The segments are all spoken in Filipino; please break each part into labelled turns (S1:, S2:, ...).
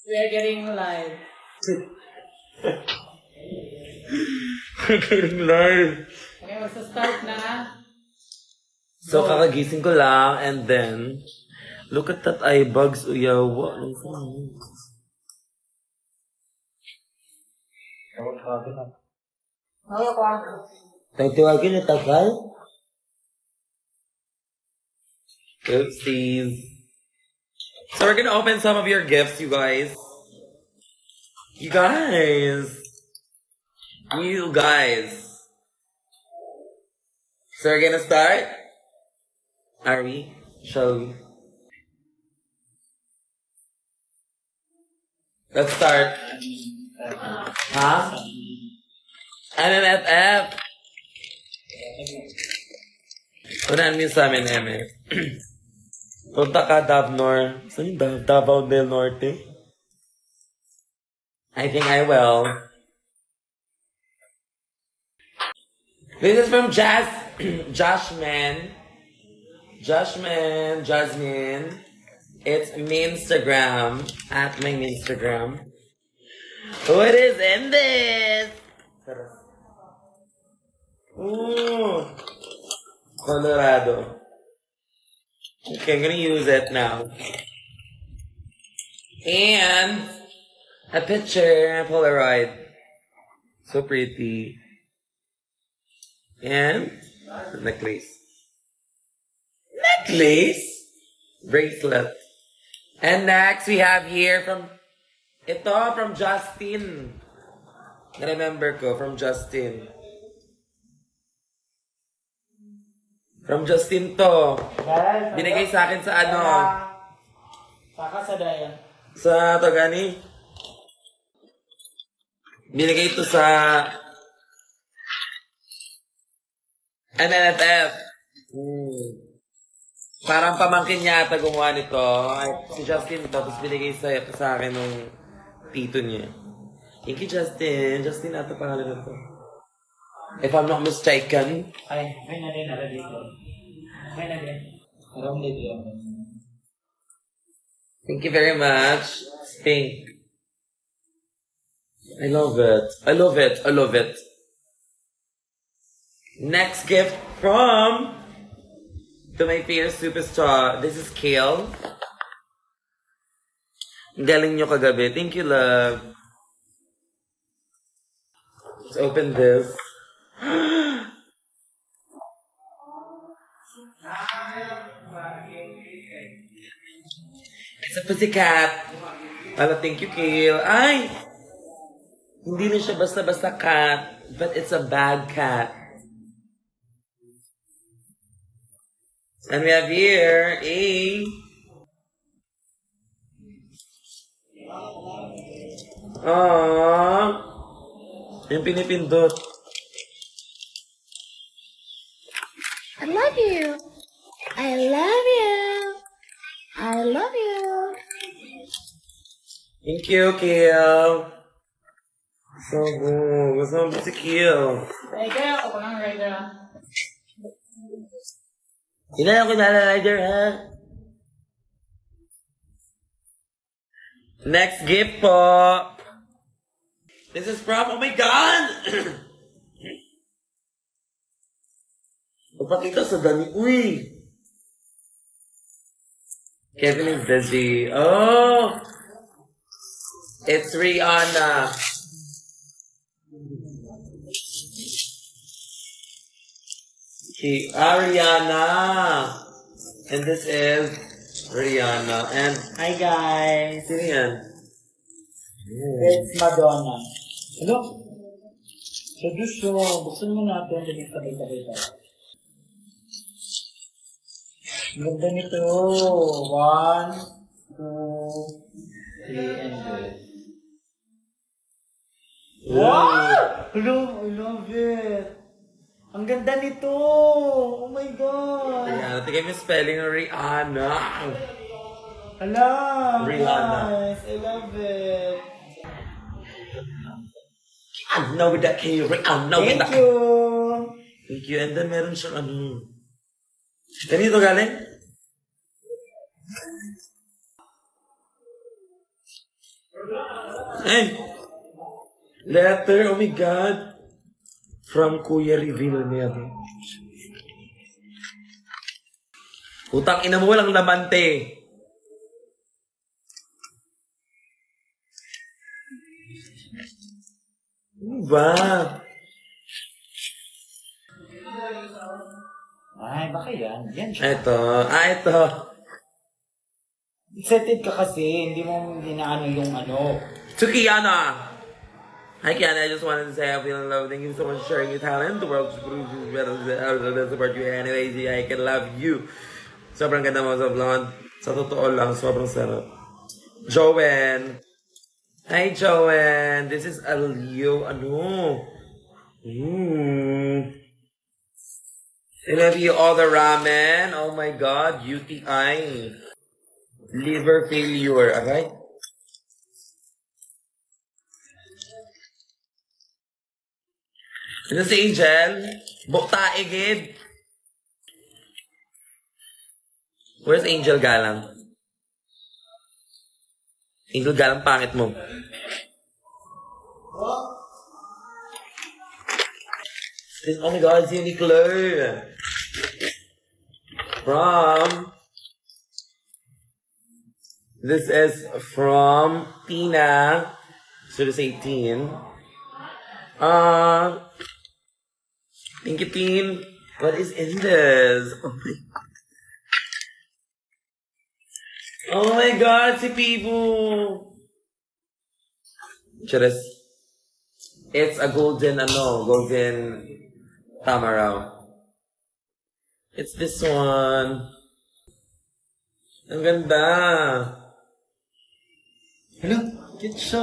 S1: We are getting live.
S2: We're getting live.
S1: Okay, magsa-start na.
S2: So, kakagising ko lang, and then, look at that eye bugs, uyawa. Tawagin na tagal? Oopsies. So we're gonna open some of your gifts, you guys. You guys. You guys. So we're gonna start? Are we? Shall we? Let's start. Huh? NNFF. Unahan mo yung sa amin, Eme. Punta ka, Davnor. Saan yung Davao del Norte? I think I will. This is from Joshman. Jasmine. It's Instagram. At my Instagram. What is in this? Ooh. Colorado. Okay, I'm gonna use it now. And a picture, a Polaroid. So pretty. And a necklace. Necklace? Bracelet. And next we have here from Justin. Remember ko, from Justin. From Justin to. Binigay sa akin sa ano?
S1: Saka sa Dayan.
S2: Sa to gani? Binigay ito sa NNFF. Parang pamangkin yata gumawa nito. Ay, si Justin to. Tapos binigay sa akin nung tito niya. Thank you, Justin. Justin ata pangalan na to. If I'm not mistaken.
S1: Ay, may na rin dito. May na rin. Parang dito.
S2: Thank you very much. Pink. I love it. I love it. I love it. Next gift from to my favorite superstar. This is Kale. Galing nyo kagabi. Thank you, love. Let's open this. It's a pussycat. Hello, thank you, Kale. Ay! Hindi na siya basta-basta cat, but it's a bad cat. And we have here a... Aww. Yung pinipindot.
S3: I love you. I love you. I love you.
S2: Thank you, Kiel. So good. Gusto mo ba si Kiel?
S1: Ay, kaya ako lang rider.
S2: Hindi na ako nalalider, ha? Next gift po. This is from, oh my God! Papakita sa dami. Uy! Kevin is busy. Oh! It's Rihanna. Rihanna. And this is Rihanna. And
S1: Hi guys.
S2: sino yan?
S1: It's Madonna. Hello? Introduce mo. Buksan mo natin. Dali sabay-sabay tayo. Ang ganda nito. 1, 2, 3, and go. Wow! Hello, I love it. Ang ganda nito. Oh my God.
S2: Ayan, tingnan mo yung spelling ng Rihanna.
S1: Hello.
S2: Rihanna.
S1: Guys, I love it.
S2: I know that kay Rihanna.
S1: Thank you.
S2: Thank you. And then meron siyang ano. Kanito galing? Ay! Letter, oh my God. From Kuya Reveal Villanueva. Utang ina mo, walang lamante. Ano ba?
S1: Ay, baka yan. Yan siya.
S2: Ito. Ito.
S1: Excited ka kasi, hindi mo inaano yung ano.
S2: To Kiana. Hi Kiana, I just wanted to say I feel in love. Thank you so much for sharing your talent. The world is better than support you anyways. I can love you. Sobrang ganda mo sa blonde. Sa totoo lang, sobrang sarap. Joanne. Hi Joanne. This is a Leo. Ano? I love you all the ramen. Oh my God. UTI. Liver failure. Alright? Ano si Angel? Bukta igid. Where's Angel Galang? Angel Galang, pangit mo. Oh my God, it's Uniqlo. This is from Tina. Should I say Teen? Thank you, Teen. What is in this? Oh my God, si Pibu. Charis. It's a golden tamaraw. It's this one. Ang ganda.
S1: Hello, cute siya.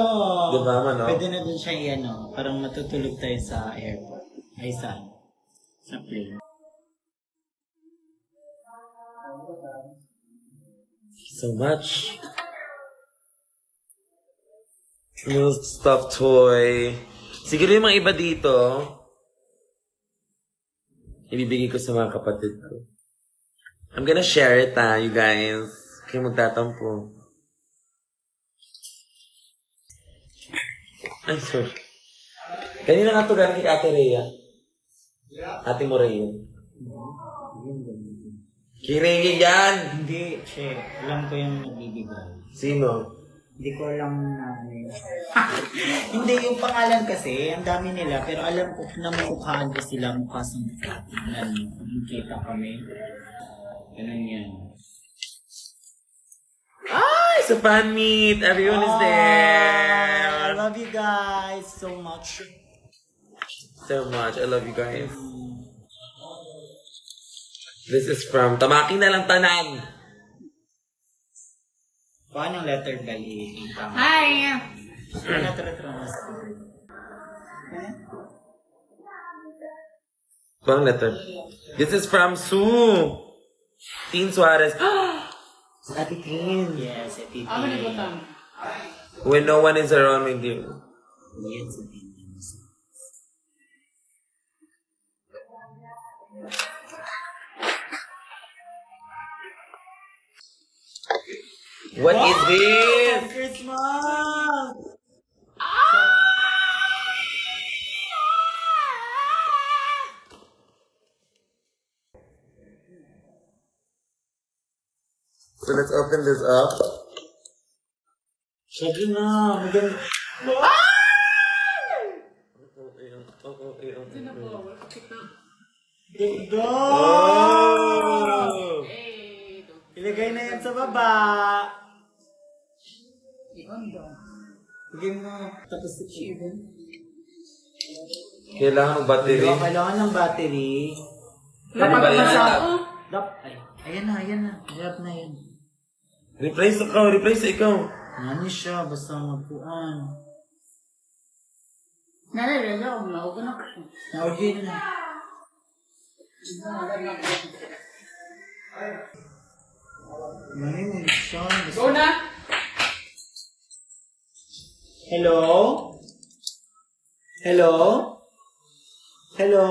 S2: Diba, mano?
S1: Pwede na dun siya i-ano, parang matutulog tayo sa airport. Ay, saan? Sa plane.
S2: So much. New stuffed toy. Siguro yung mga iba dito, ibibigay ko sa mga kapatid ko. I'm gonna share it, you guys. Kayo magtatampo. Ay, sorry. Kanina nga ito galing kay Ate Rhea. Ate mo Rhea. Kay Rhea yan!
S1: Hindi, che. Alam ko yung nagbibigay.
S2: Sino?
S1: Hindi ko alam na ano yun. Hindi, yung pangalan kasi, ang dami nila, pero alam ko na mukhaan ko sila mukha sa mukha. Nakikita kami. Ganun yan.
S2: Ay, sa fan meet! Everyone is
S1: I
S2: there!
S1: love you guys so much.
S2: So much. I love you guys. This is from Tamaki na lang tanan.
S1: Paano letter dali?
S3: Hi.
S2: Bang letter. This is from Sue. Teen Suarez. Si Ate Teen.
S1: Yes, Titi.
S2: When no one is around with you.
S1: Yes, Titi.
S2: What is this?
S1: Christmas!
S2: So let's open this up.
S1: Sige na, maganda. Ganda!
S2: Oh!
S1: Ilagay na yan sa baba. Ilagay mo. Tapos si Steven.
S2: Kailangan ng battery.
S1: Kailangan ng battery.
S2: Ano ba yan?
S1: Ay, ayan na, ayan na. Hirap na yan.
S2: Replace ikaw.
S1: Ano siya, basta magpuan.
S3: Nalalaga ako, naugo na ko.
S1: Na-order na. Mani mo siya.
S3: Go na!
S1: Hello? Hello? Hello?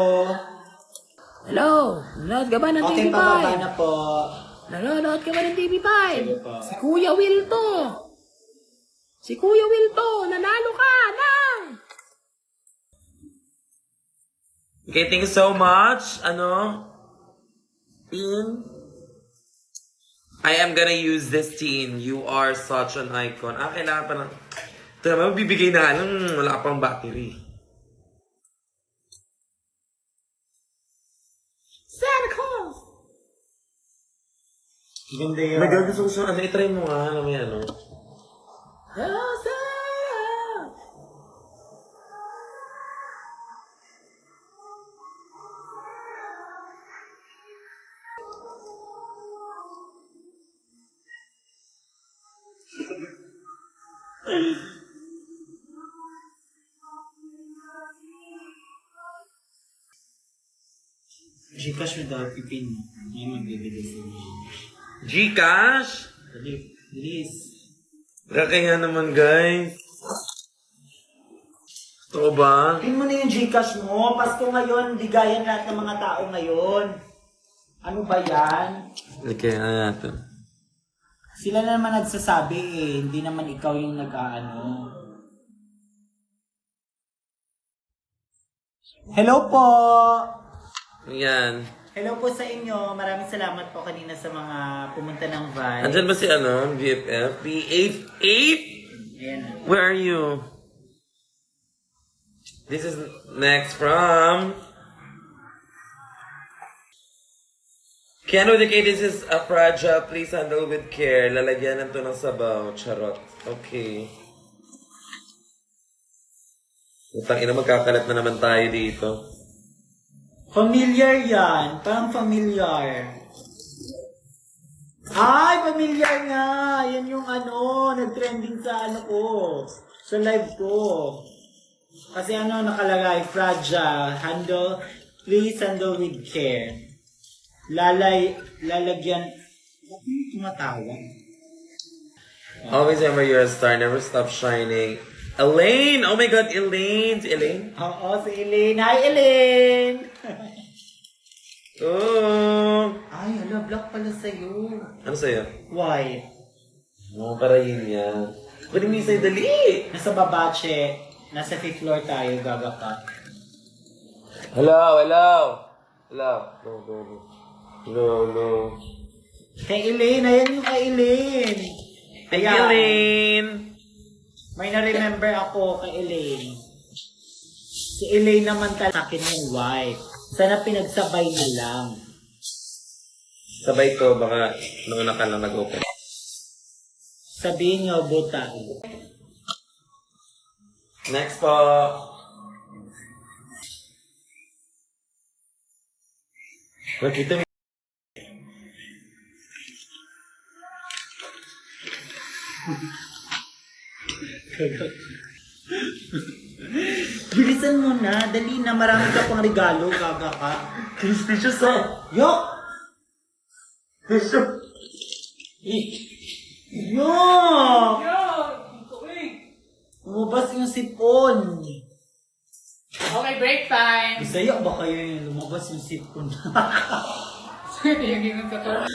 S3: Hello! Nanonood ka ba ng
S1: Okay,
S3: TV5?
S1: pababa na po.
S3: Nanonood ka ba ng TV5?
S1: Sige po.
S3: Si Kuya Will to! Si Kuya Will to, nanalo ka ng...
S2: Okay, thank you so much. Tin? I am gonna use this, Tin. You are such an icon. Kailangan pa lang. Ito naman, bibigay na nga lang. Wala pang battery.
S3: Santa Claus!
S1: Ganda yun.
S2: My God, gusto ko siya. I-try mo nga. Alam mo yan,
S3: Hello, Santa!
S1: Gcash mo daw, pipin. May magbibigay sa inyo.
S2: Gcash?
S1: Dali, please.
S2: Kaya naman, guys. Ito ba?
S1: Pin mo na yung Gcash mo. Pasko ngayon, bigayan lahat ng mga tao ngayon. Ano ba yan?
S2: Okay, ano natin?
S1: Sila na naman nagsasabi eh. Hindi naman ikaw yung nag-aano. Hello po!
S2: Ayan.
S1: Hello po sa inyo. Maraming salamat po kanina sa mga pumunta ng Vibe.
S2: Andyan ba si BFF? B88?
S1: Ayan na.
S2: Where are you? This is next from... Keanu the K, this is a fragile. Please handle with care. Lalagyan to ng sabaw. Charot. Okay. Utang ina, magkakalat na naman tayo dito.
S1: Familiar yan. Parang familiar. Ay, familiar nga. Yan yung nag-trending sa ko. Sa live ko. Kasi nakalagay, fragile. Please handle with care. Lalagyan. Bakit yung tumatawa?
S2: Always remember you're a star. Never stop shining. Elaine! Oh my God, Elaine! Si Elaine?
S1: Oo, si Elaine. Hi, Elaine!
S2: Oh!
S1: Ay, black pala sa'yo.
S2: Ano sa'yo?
S1: Why?
S2: Oh, para yun yan. Pwede mo sa'yo, dali!
S1: Nasa babache. Nasa 5th floor tayo, gaga ka.
S2: Hello! Hello.
S1: Kay Elaine, ayan yung kay Elaine.
S2: Thank you, Elaine!
S1: May na-remember ako kay Elaine. Si Elaine naman sa akin yung wife. Sana pinagsabay na lang.
S2: Sabay ko, baka noon na ka lang nag-open.
S1: Sabihin niyo, buta.
S2: Next po! Nakita mo.
S1: Bilisan mo na. Dali na. Marami ka pang regalo. Gaga ka.
S2: Suspicious ah!
S1: Yok!
S2: Suspicious!
S1: Yok! Lumabas yung sipon.
S3: Okay, break time.
S1: Bisaya ba kayo yung lumabas yung sipon?
S3: Yung sa to.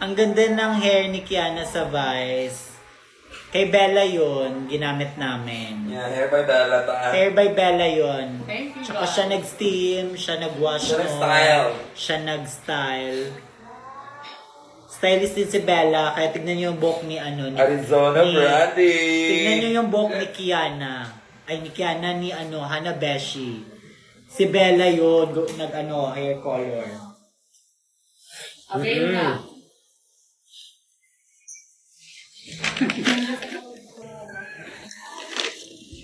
S1: Ang ganda ng hair ni Kiana sa Vice. Kay Bella yun, ginamit namin.
S2: Yeah, hair by Bella ta.
S1: Hair by Bella yun.
S3: Thank you,
S1: Tsaka
S3: God.
S1: siya nag-steam, siya nag-wash
S2: Siya
S1: nun,
S2: nag-style.
S1: Siya nag-style. Stylist din si Bella, kaya tignan niyo yung buhok ni
S2: Arizona Brandy!
S1: Tignan niyo yung buhok ni Kiana. Ay, ni Kiana ni Hanabeshi. Si Bella yun, hair color.
S3: Okay na.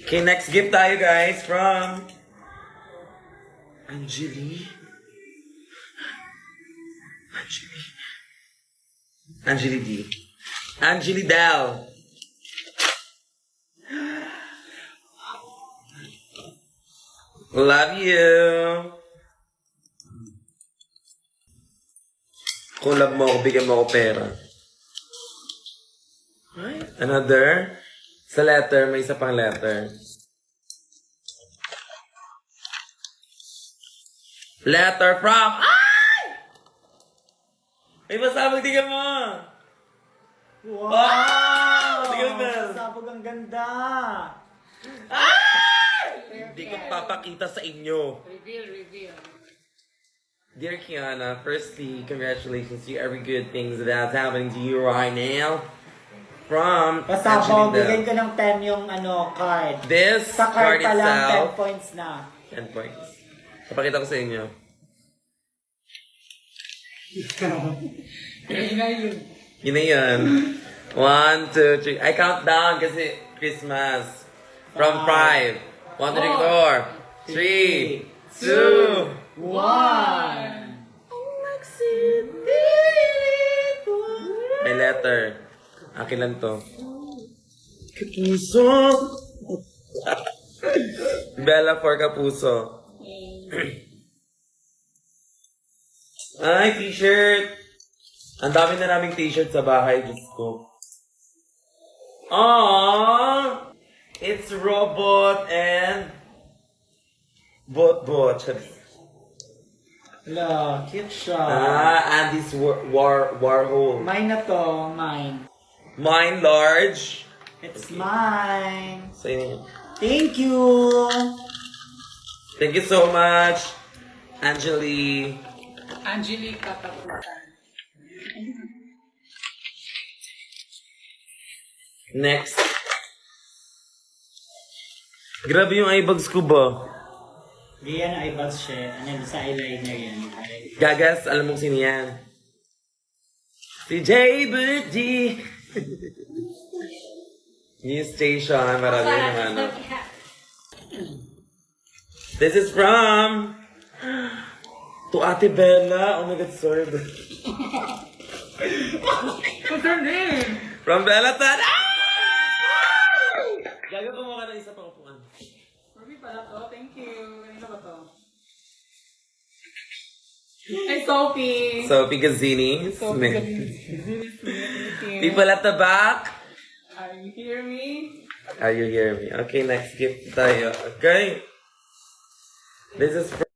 S2: Okay, next gift tayo guys from Angeli. Angeli D. Angeli Del. Love you. Kung love mo ako, bigyan mo ako pera. Another? Sa letter, may isa pang letter. Letter from... Ay! May pasabog, tingnan mo!
S1: Wow!
S2: Tingnan mo.
S1: Sabog pasabog. Ang ganda.
S2: Hindi ko papakita sa inyo.
S3: Reveal.
S2: Dear Kiana, firstly, congratulations to you. Every good things that's happening to you right now. From
S1: Pasabog,
S2: Angelina.
S1: bigyan ko ng 10 yung card.
S2: This
S1: Sa card
S2: card
S1: pa lang,
S2: itself,
S1: 10 points na.
S2: 10 points. Papakita ko sa inyo. Yun na yun. 1, 2, 3. I count down kasi Christmas. From 5. 1, 2, 3, 4. 3, 2.
S1: 1.
S2: May letter. Akin lang to. Kapuso. Bella for Kapuso. Ay, t-shirt. Ang dami na naming t-shirt sa bahay. Diyos ko. Aww. It's Robot and Bot.
S1: Wala, cute siya.
S2: Andy's Warhol.
S1: Mine na to, mine.
S2: Mine large.
S1: It's mine.
S2: Sa inyo.
S1: Thank you.
S2: Thank you so much, Angelique.
S3: Angelique Kataputan.
S2: Next. Grabe yung eyebags ko ba?
S1: Di yan ay bags siya. Ano, sa eyeliner yan.
S2: Gagas, alam mo sino yan? Si Jay Birdy. New station, marami yung ano. This is from to Ate Bella. Oh my God, sorry.
S3: What's her name?
S2: From Bella Tan. Gaga, kumuha ka ng isa pang upuan.
S3: Ruby pala to. Thank you. Kanina ba to? Hey, Sophie.
S2: Sophie Gazzini.
S3: Sophie.
S2: People at the back.
S3: Are you hear me?
S2: Are you hear me? Okay, next gift tayo. Okay. This is from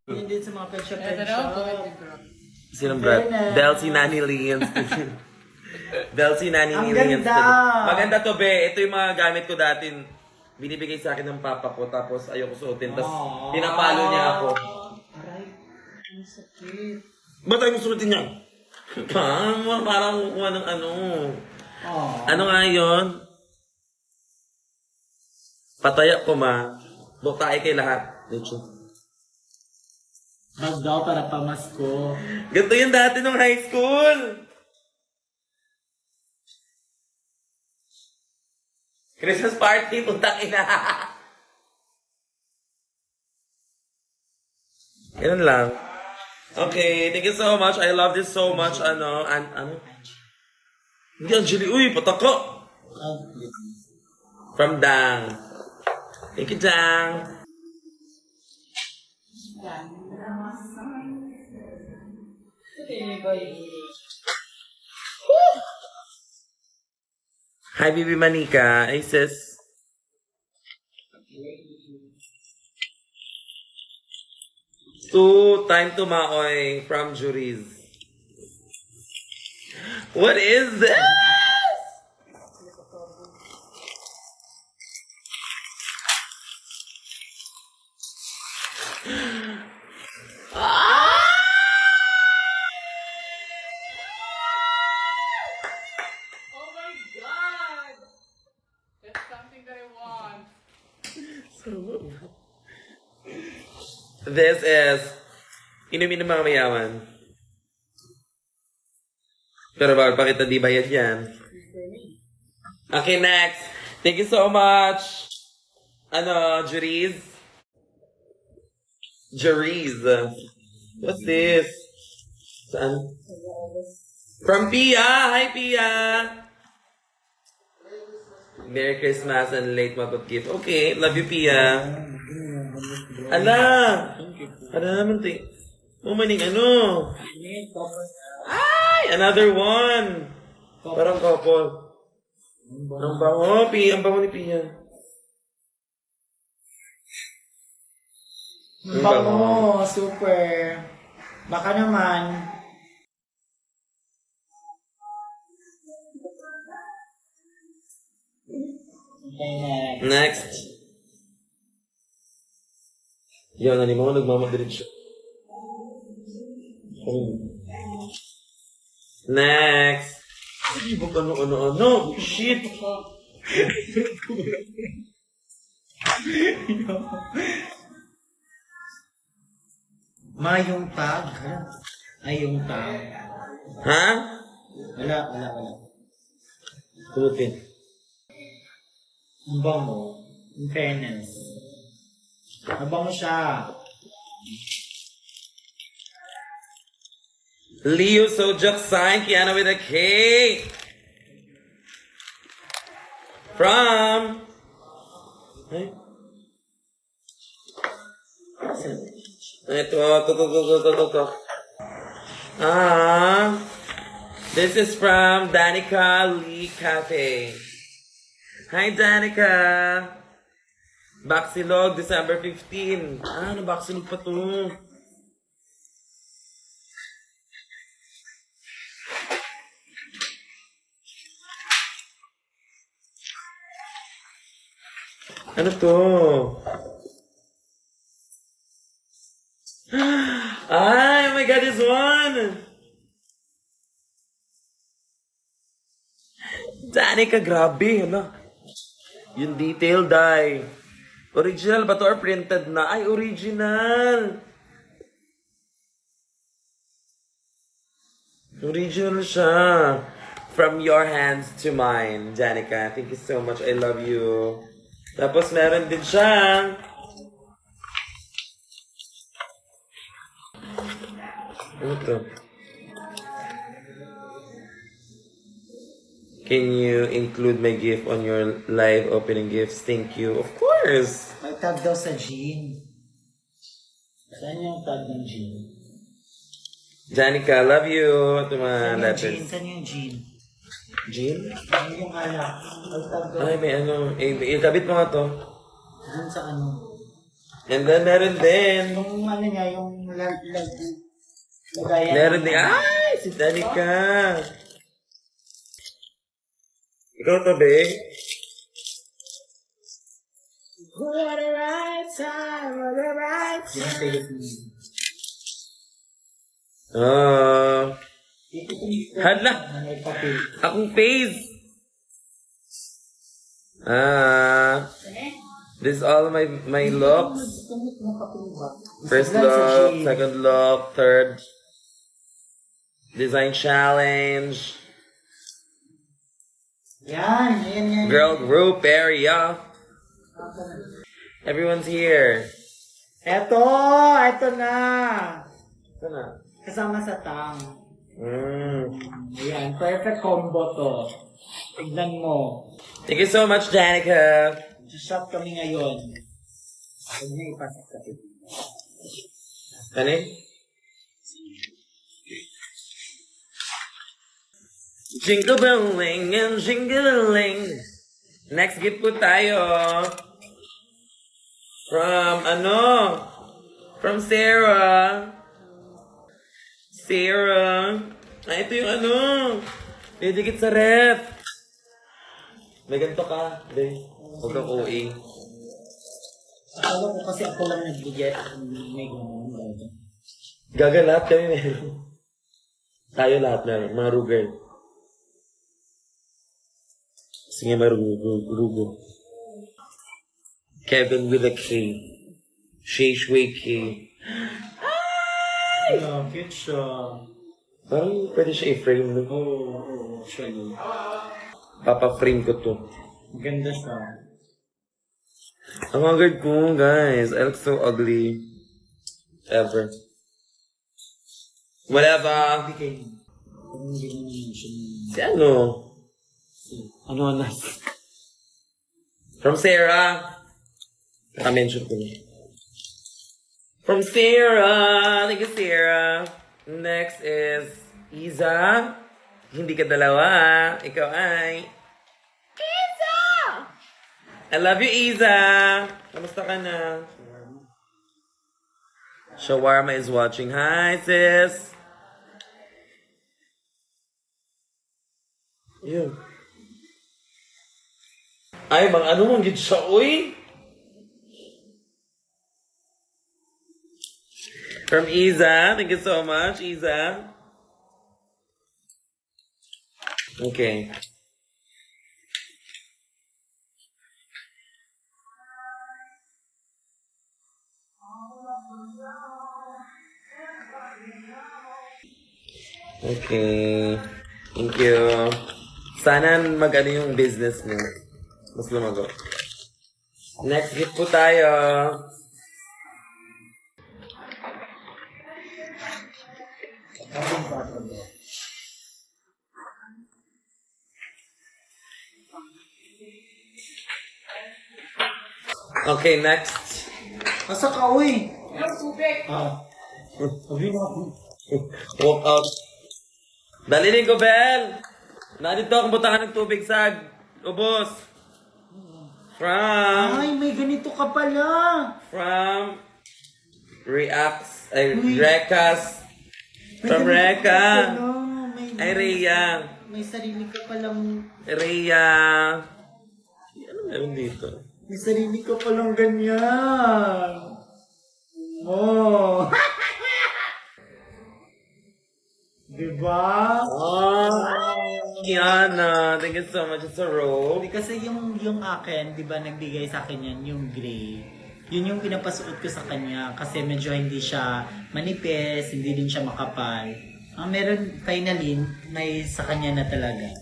S1: Hindi sa mga pet shop.
S3: Ito daw.
S2: Sinong Brad? Delcy Nani Lians. Delcy Nani
S1: Ang
S2: Lians.
S1: ganda!
S2: Maganda to, be. Ito yung mga gamit ko dati. Binibigay sa akin ng papa ko. Tapos ayoko suotin. Tapos
S1: Aww.
S2: pinapalo niya ako.
S1: Aray, ang sakit.
S2: Ba't tayo suotin yan? Parang kukuha ng ano.
S1: Oh.
S2: Ano nga yun? Pataya ko ma. Buktae kay lahat. Dito.
S1: Bag daw para pamasko.
S2: Ganito yun dati nung high school. Christmas party, putang ina. Ganun lang. Okay, thank you so much. I love this so much. Ano? Hindi, Angeli. Uy, patako. From Dang. Thank you, Dang. Hi, Bibi Manika. Hey, sis. Time to Maoy from Juries. What is this?
S3: Oh my God! That's something that I want.
S2: This is inumin ng mga mayaman. Pero bawal pakita di bayad yan. Okay, next. Thank you so much. Juries? Juries. What's this? Saan? From Pia. Hi, Pia. Merry Christmas and late month gift. Okay, love you, Pia. Ala! Ano naman ito? Umaning ano? Ay! Another one! Parang couple. Ang bango, Pia. Ang bango ni Pia.
S1: Bango, super. Baka naman. Okay,
S2: Next. Yan, ano mo nagmamadiretso. Next. Ay, ba't ano? Shit!
S1: Mayong tag. Ay, yung tag.
S2: Ha?
S1: Wala.
S2: Tulutin.
S1: Ang bango. In fairness. Mabango siya.
S2: Leo Sojak sign Kiana with a K. From. Ay. Ito. This is from Danica Lee Cafe. Hi, Danica. Baksilog, December 15. Baksilog pa to. Ano to? Ay, oh my God, this one! Danica, grabe, ano? Yung detail dye. Original ba to or printed na? Ay, original! Original siya. From your hands to mine, Danica. Thank you so much. I love you. Tapos meron din siya. Ano to? Can you include my gift on your live opening gifts? Thank you. Of course!
S1: May tag daw sa jean. Saan yung tag ng jean?
S2: Janica, love you. Ito mga
S1: Saan yung jean?
S2: letters.
S1: Saan yung jean?
S2: Jean?
S1: Ano yung alak? May tag daw.
S2: Ay, may ano. Ikabit mo nga to.
S1: Dun sa ano?
S2: And then meron din.
S1: Yung ano niya, yung lagayan.
S2: Meron din. Ay! Si Danica. Ikaw to, be?
S1: What the right time, what the right time.
S2: Hala!
S1: May papel.
S2: Akong face! This is all my looks. First look, second look, third. Design challenge.
S1: Yan.
S2: Girl group area. Everyone's here.
S1: Eto na.
S2: Ito na.
S1: Kasama sa tang. Ayan, perfect combo to. Tignan mo.
S2: Thank you so much, Danica.
S1: Shop kami ngayon. Huwag niya ipasok sa tip.
S2: Ano? Jingle belling and jingling. Next gift po tayo. From Sarah. Ay, ito yung Didikit sa ref. May ganito ka. Hindi. Huwag kang OA.
S1: Akala ko kasi ako lang nagbigay. May gano'n.
S2: Gaga lahat kami meron. Tayo lahat meron. Mga Ruger. Sige, may Ruger. Kevin with a K. Shay Shui K.
S1: Cute siya.
S2: Parang pwede siya i-frame. No?
S1: Oo, actually.
S2: Papa-frame ko to.
S1: Ganda siya.
S2: Ang haggard ko, guys. I look so ugly. Ever. Whatever.
S1: Hindi kayo. Kung hindi mo siya.
S2: Si ano? Ano? From Sarah. Naka-mention ko na. From Sarah. Thank you, Sarah. Next is Iza. Hindi ka dalawa. Ikaw ay... Iza! I love you, Iza. Kamusta ka na? Shawarma is watching. Hi, sis. Yun. Ay, mga ano mong gid siya, uy? From Iza. Thank you so much, Iza. Okay. Okay. Thank you. Sana mag-ano yung business mo. Mas lumago. Next gift po tayo. Okay, next.
S1: Asa ka, uy?
S3: Yung tubig.
S1: Sabi mo ako.
S2: Walk out. Dali ko, Bel. Narito akong butangan ng tubig sa ubos. From...
S1: Ay, may ganito ka pala.
S2: From... Reacts... Ay,
S1: Uy.
S2: Recas.
S1: May
S2: From
S1: ganito ka
S2: Reca.
S1: pala. May-
S2: Ay, Rhea.
S1: May sarili ka palang...
S2: Rhea. Ano meron dito?
S1: May sarili ka palang ganyan. Oh. Diba?
S2: Kiana, thank you so much. It's a robe.
S1: Kasi yung akin, di ba, nagbigay sa akin yan, yung gray. Yun yung pinapasuot ko sa kanya kasi medyo hindi siya manipis, hindi din siya makapal. Ang meron, finally, may sa kanya na talaga.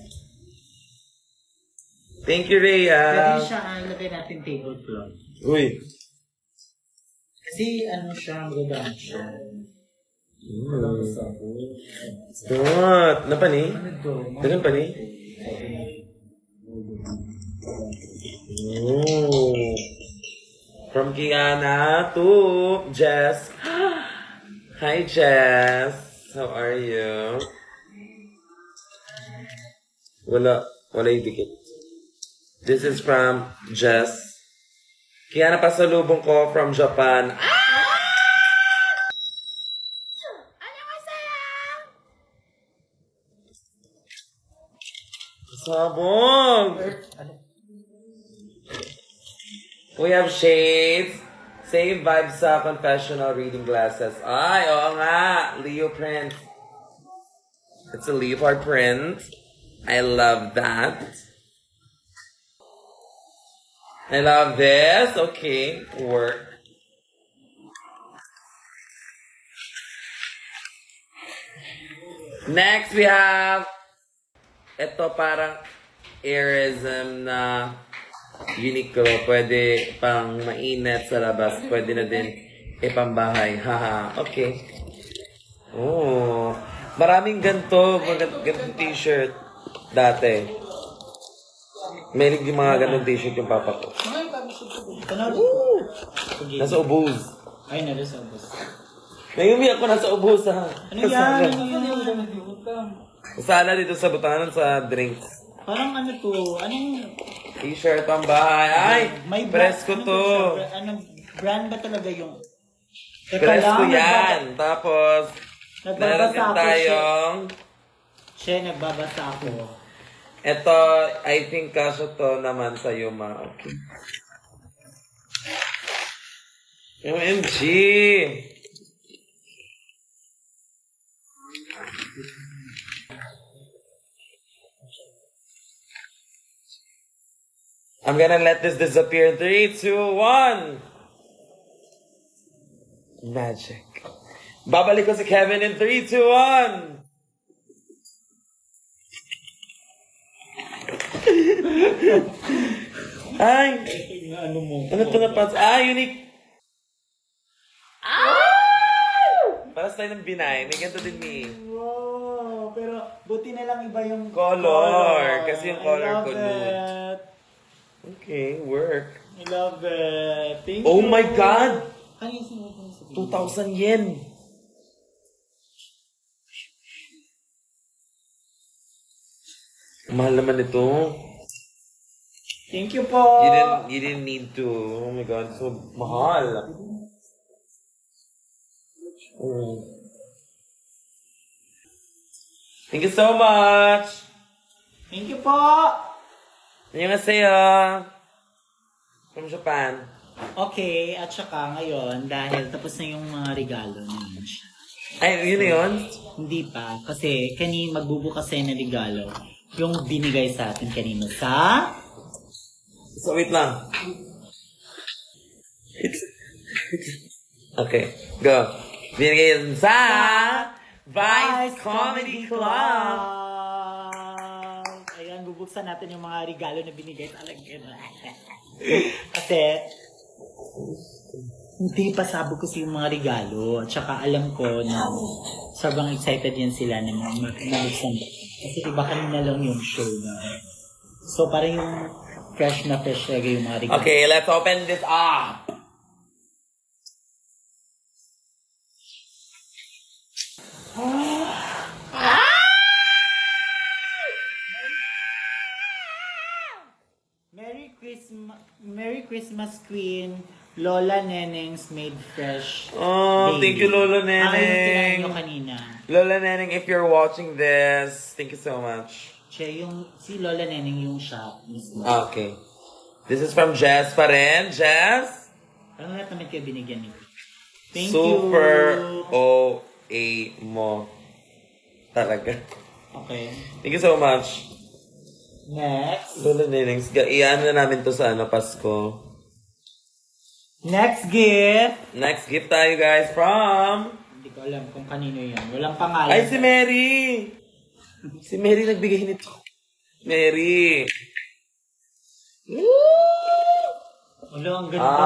S2: Thank you, Rhea.
S1: Pwede siya, lagay natin tablecloth.
S2: Uy.
S1: Kasi ano siya, magandang siya. Walang sabo.
S2: What? Napani?
S1: Ano to?
S2: Ganun pa ni? Oh. From Kiana to Jess. Hi, Jess. How are you? Wala yung dikit. This is from Jess. Kiana, pasalubong ko from Japan. Sabog! We have shades. Same vibe sa confessional reading glasses. Ay, oo nga. Leo print. It's a leopard print. I love that. I love this. Okay, work. Next, we have ito parang airism na Uniqlo. Pwede pang mainit sa labas. Pwede na din ipambahay. Haha. Okay. Oh. Maraming ganito. Ganito t-shirt. Dati. Meron yung mga ganitong t-shirt yung papa ko. Nasa ubus.
S1: Ay, nalasa ubos.
S2: Nayumi ako nasa ubus ha.
S1: Ano yan? Ano yan?
S2: Sala dito sa butanan sa drinks.
S1: Parang ano to? Anong...
S2: T-shirt pang bahay. Ay!
S1: May
S2: Presko
S1: ano
S2: to.
S1: Anong brand ba talaga yung... Teka
S2: Presko
S1: lang,
S2: yan. Tapos, meron
S1: nagbabasa
S2: din
S1: ako,
S2: tayong...
S1: Siya, nagbabasa ako.
S2: Ito, I think kaso to naman sa Yuma. Okay. OMG! I'm gonna let this disappear. 3, 2, 1. Magic. Babalik ko si Kevin in 3, 2, 1. Ay!
S1: Ano mo?
S2: Ano ito na pants? Ah, unique! Para sa tayo ng binay. May ganito din me.
S1: Wow! Pero buti na lang iba yung
S2: Color. Kasi yung color
S1: I love
S2: ko nude.
S1: it.
S2: Okay, work.
S1: I love it. Thank
S2: Oh
S1: you.
S2: my God!
S1: Ano yung sinuot mo sa
S2: 2,000 yen. Mahal naman ito.
S1: Thank you po.
S2: You didn't need to. Oh my God, so mahal. Mm. Thank you so much.
S1: Thank you po.
S2: 안녕하세요. From Japan.
S1: Okay, at saka ngayon, dahil tapos na yung mga regalo namin siya.
S2: Ay, yun na yun?
S1: Hindi pa, kasi magbubukas tayo ng regalo yung binigay sa atin kanina sa...
S2: So, wait lang. Okay, go. Binigay yun sa Vice Comedy Club.
S1: Ayan, bubuksan natin yung mga regalo na binigay sa akin. Kasi, hindi pa sabog kasi yung mga regalo. At saka alam ko na sobrang excited yan sila na mabuksan. Kasi iba kanina lang yung show na. So, parang yung fresh na fresh talaga yung mga regalo.
S2: Okay, let's open this up.
S1: Merry Christmas, Queen. Lola Neneng's Made Fresh.
S2: Oh,
S1: Baby.
S2: thank you, Lola
S1: Yung tinahin
S2: Neneng.
S1: nyo kanina.
S2: Lola Neneng, if you're watching this, thank you so much.
S1: Siya si Lola Neneng yung shop mismo.
S2: Okay. This is from Jess pa rin. Jess?
S1: Parang lahat naman kayo binigyan nito. Thank
S2: Super
S1: you.
S2: OA mo. Talaga.
S1: Okay.
S2: Thank you so much.
S1: Next.
S2: Lola Neneng, iyan na namin to sa Pasko.
S1: Next gift.
S2: Next gift tayo guys from...
S1: Hindi ko alam kung kanino yan. Walang pangalan.
S2: Ay, si Mary! Si Mary nagbigay nito. Mary!
S1: Wala, ang ganda.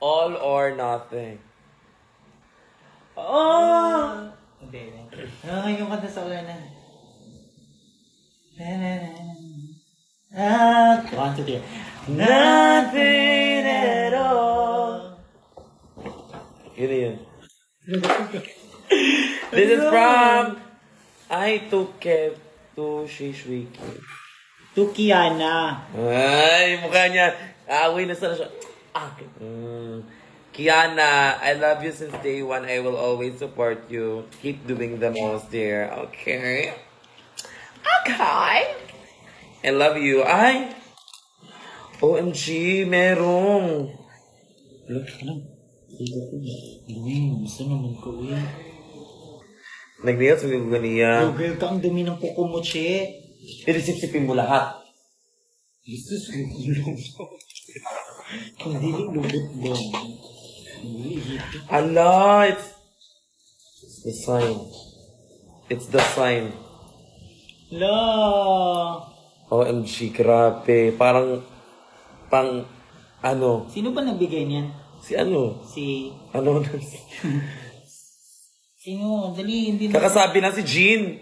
S2: All or nothing. Oh!
S1: Hindi. Yung kanta sa ulan na. One, two, three. Nothing at all.
S2: Yun na yun. This is from... I took care to Shishwiki.
S1: To Kiana.
S2: Ay, mukha niya. Away na sana siya. Kiana, I love you since day one. I will always support you. Keep doing the most, dear. Okay. Okay. I love you. Ay! OMG, merong.
S1: Look, gusto naman ko eh.
S2: Nag-nails mo ganiya.
S1: Google ka, ang dumi ng kuko mo, che.
S2: Irisipsipin mo lahat.
S1: Jesus, hindi lubot mo.
S2: Allah, it's the sign. It's the sign.
S1: La.
S2: OMG, grabe. Parang, ano,
S1: Sino ba nagbigay niyan?
S2: si ano?
S1: Si...
S2: Ano?
S1: Sino? Dali, hindi na...
S2: Kakasabi na si Jean.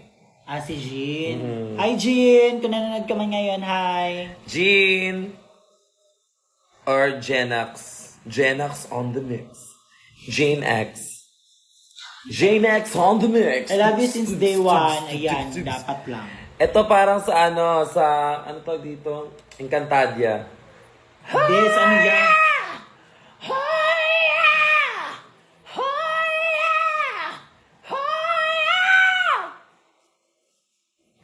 S1: Si Jean. Hi, Jean! Kung nanonood ka man ngayon, hi!
S2: Jean. Or Genax. Genax on the mix. Jane X. Jane X on the mix.
S1: I love you since day one. Ayan, dapat lang.
S2: Ito parang sa ano tawag dito? Encantadia.
S1: This, ano yan?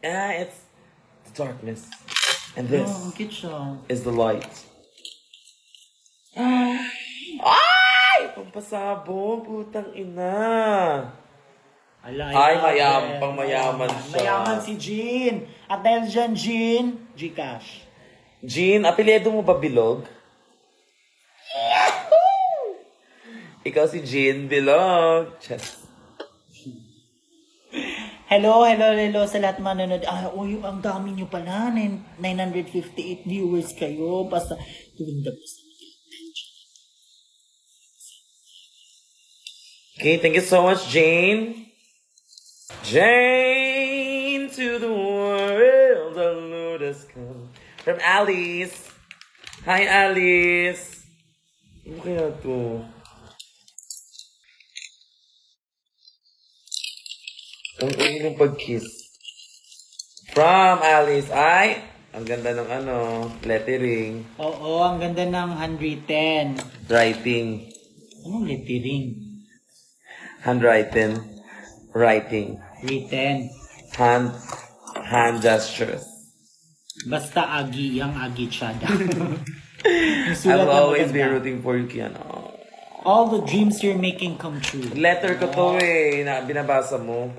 S2: It's the darkness. And this
S1: Ang cute siya.
S2: is the light. Ay! Pampasabong, putang ina. Ay, pangmayaman siya.
S1: Mayaman si Jean. At dahil dyan, Jean, Gcash.
S2: Jean, apelyido mo ba Bilog? Ikaw si Jean Bilog. Chess.
S1: Hello sa lahat manonood. Ang dami nyo pala. 958 viewers kayo. Basta, tuwing tapos.
S2: Okay, thank you so much, Jane. Jane, to the world the Lord has come. From Alice. Hi, Alice. Ano kaya to? Ang yung pag-kiss. From Alice. Ay, ang ganda ng lettering.
S1: Oo, ang ganda ng handwritten.
S2: Writing.
S1: Anong lettering?
S2: Handwriting. Writing.
S1: Written.
S2: Hand gestures.
S1: Basta agi, yung agi chada. Yung sulat
S2: I'll
S1: na
S2: always be
S1: maganda.
S2: rooting for you, Kiana.
S1: All the dreams you're making come true.
S2: Letter ko to na binabasa mo.